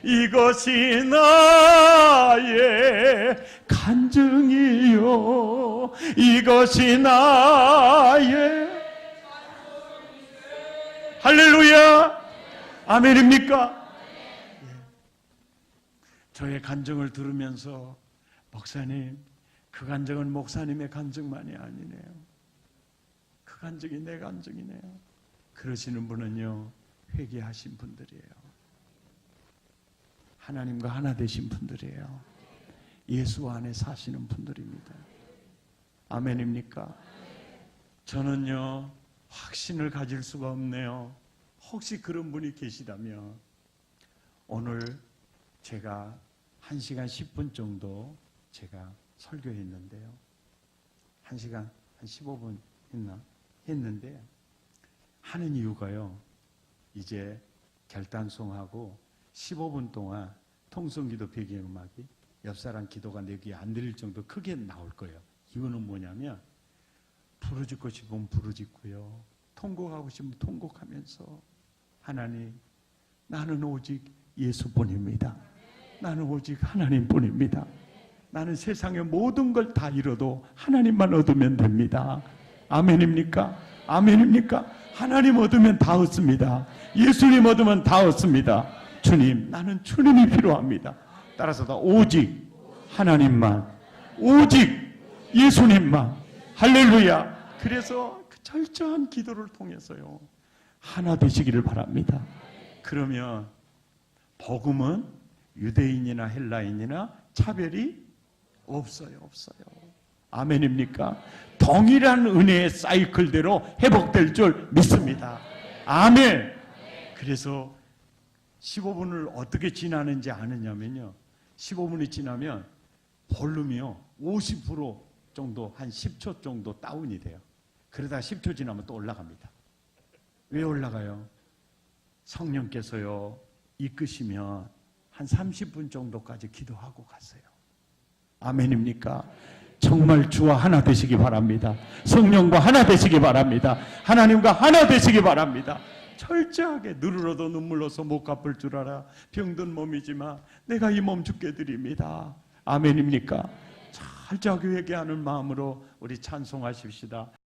이것이 나의 간증이요 이것이 나의 할렐루야. 아멘입니까? 저의 간증을 들으면서 목사님 그 간증은 목사님의 간증만이 아니네요. 그 간증이 내 간증이네요. 그러시는 분은요 회개하신 분들이에요. 하나님과 하나 되신 분들이에요. 예수 안에 사시는 분들입니다. 아멘입니까? 저는요 확신을 가질 수가 없네요. 혹시 그런 분이 계시다면 오늘 제가 1시간 10분 정도 제가 설교했는데요. 1시간 한 15분 했는데 하는 이유가요. 이제 결단송하고 15분 동안 통성기도 배경음악이 옆사람 기도가 내 귀에 안 들릴 정도 크게 나올 거예요. 이유는 뭐냐면 부르짖고 싶으면 부르짖고요. 통곡하고 싶으면 통곡하면서 하나님 나는 오직 예수뿐입니다. 나는 오직 하나님뿐입니다. 나는 세상의 모든 걸 다 잃어도 하나님만 얻으면 됩니다. 아멘입니까? 아멘입니까? 하나님 얻으면 다 얻습니다. 예수님 얻으면 다 얻습니다. 주님, 나는 주님이 필요합니다. 따라서 다 오직 하나님만, 오직 예수님만. 할렐루야. 그래서 그 철저한 기도를 통해서요, 하나 되시기를 바랍니다. 그러면 복음은 유대인이나 헬라인이나 차별이 없어요. 아멘입니까? 동일한 은혜의 사이클대로 회복될 줄 믿습니다. 아멘. 그래서 15분을 어떻게 지나는지 아느냐면요, 15분이 지나면 볼륨이요 50% 정도, 한 10초 정도 다운이 돼요. 그러다 10초 지나면 또 올라갑니다. 왜 올라가요? 성령께서요 이끄시면 한 30분 정도까지 기도하고 갔어요. 아멘입니까? 정말 주와 하나 되시기 바랍니다. 성령과 하나 되시기 바랍니다. 하나님과 하나 되시기 바랍니다. 철저하게 누르러도 눈물로서 못 갚을 줄 알아. 병든 몸이지만 내가 이 몸 주께 드립니다. 아멘입니까? 철저하게 회개하는 마음으로 우리 찬송하십시다.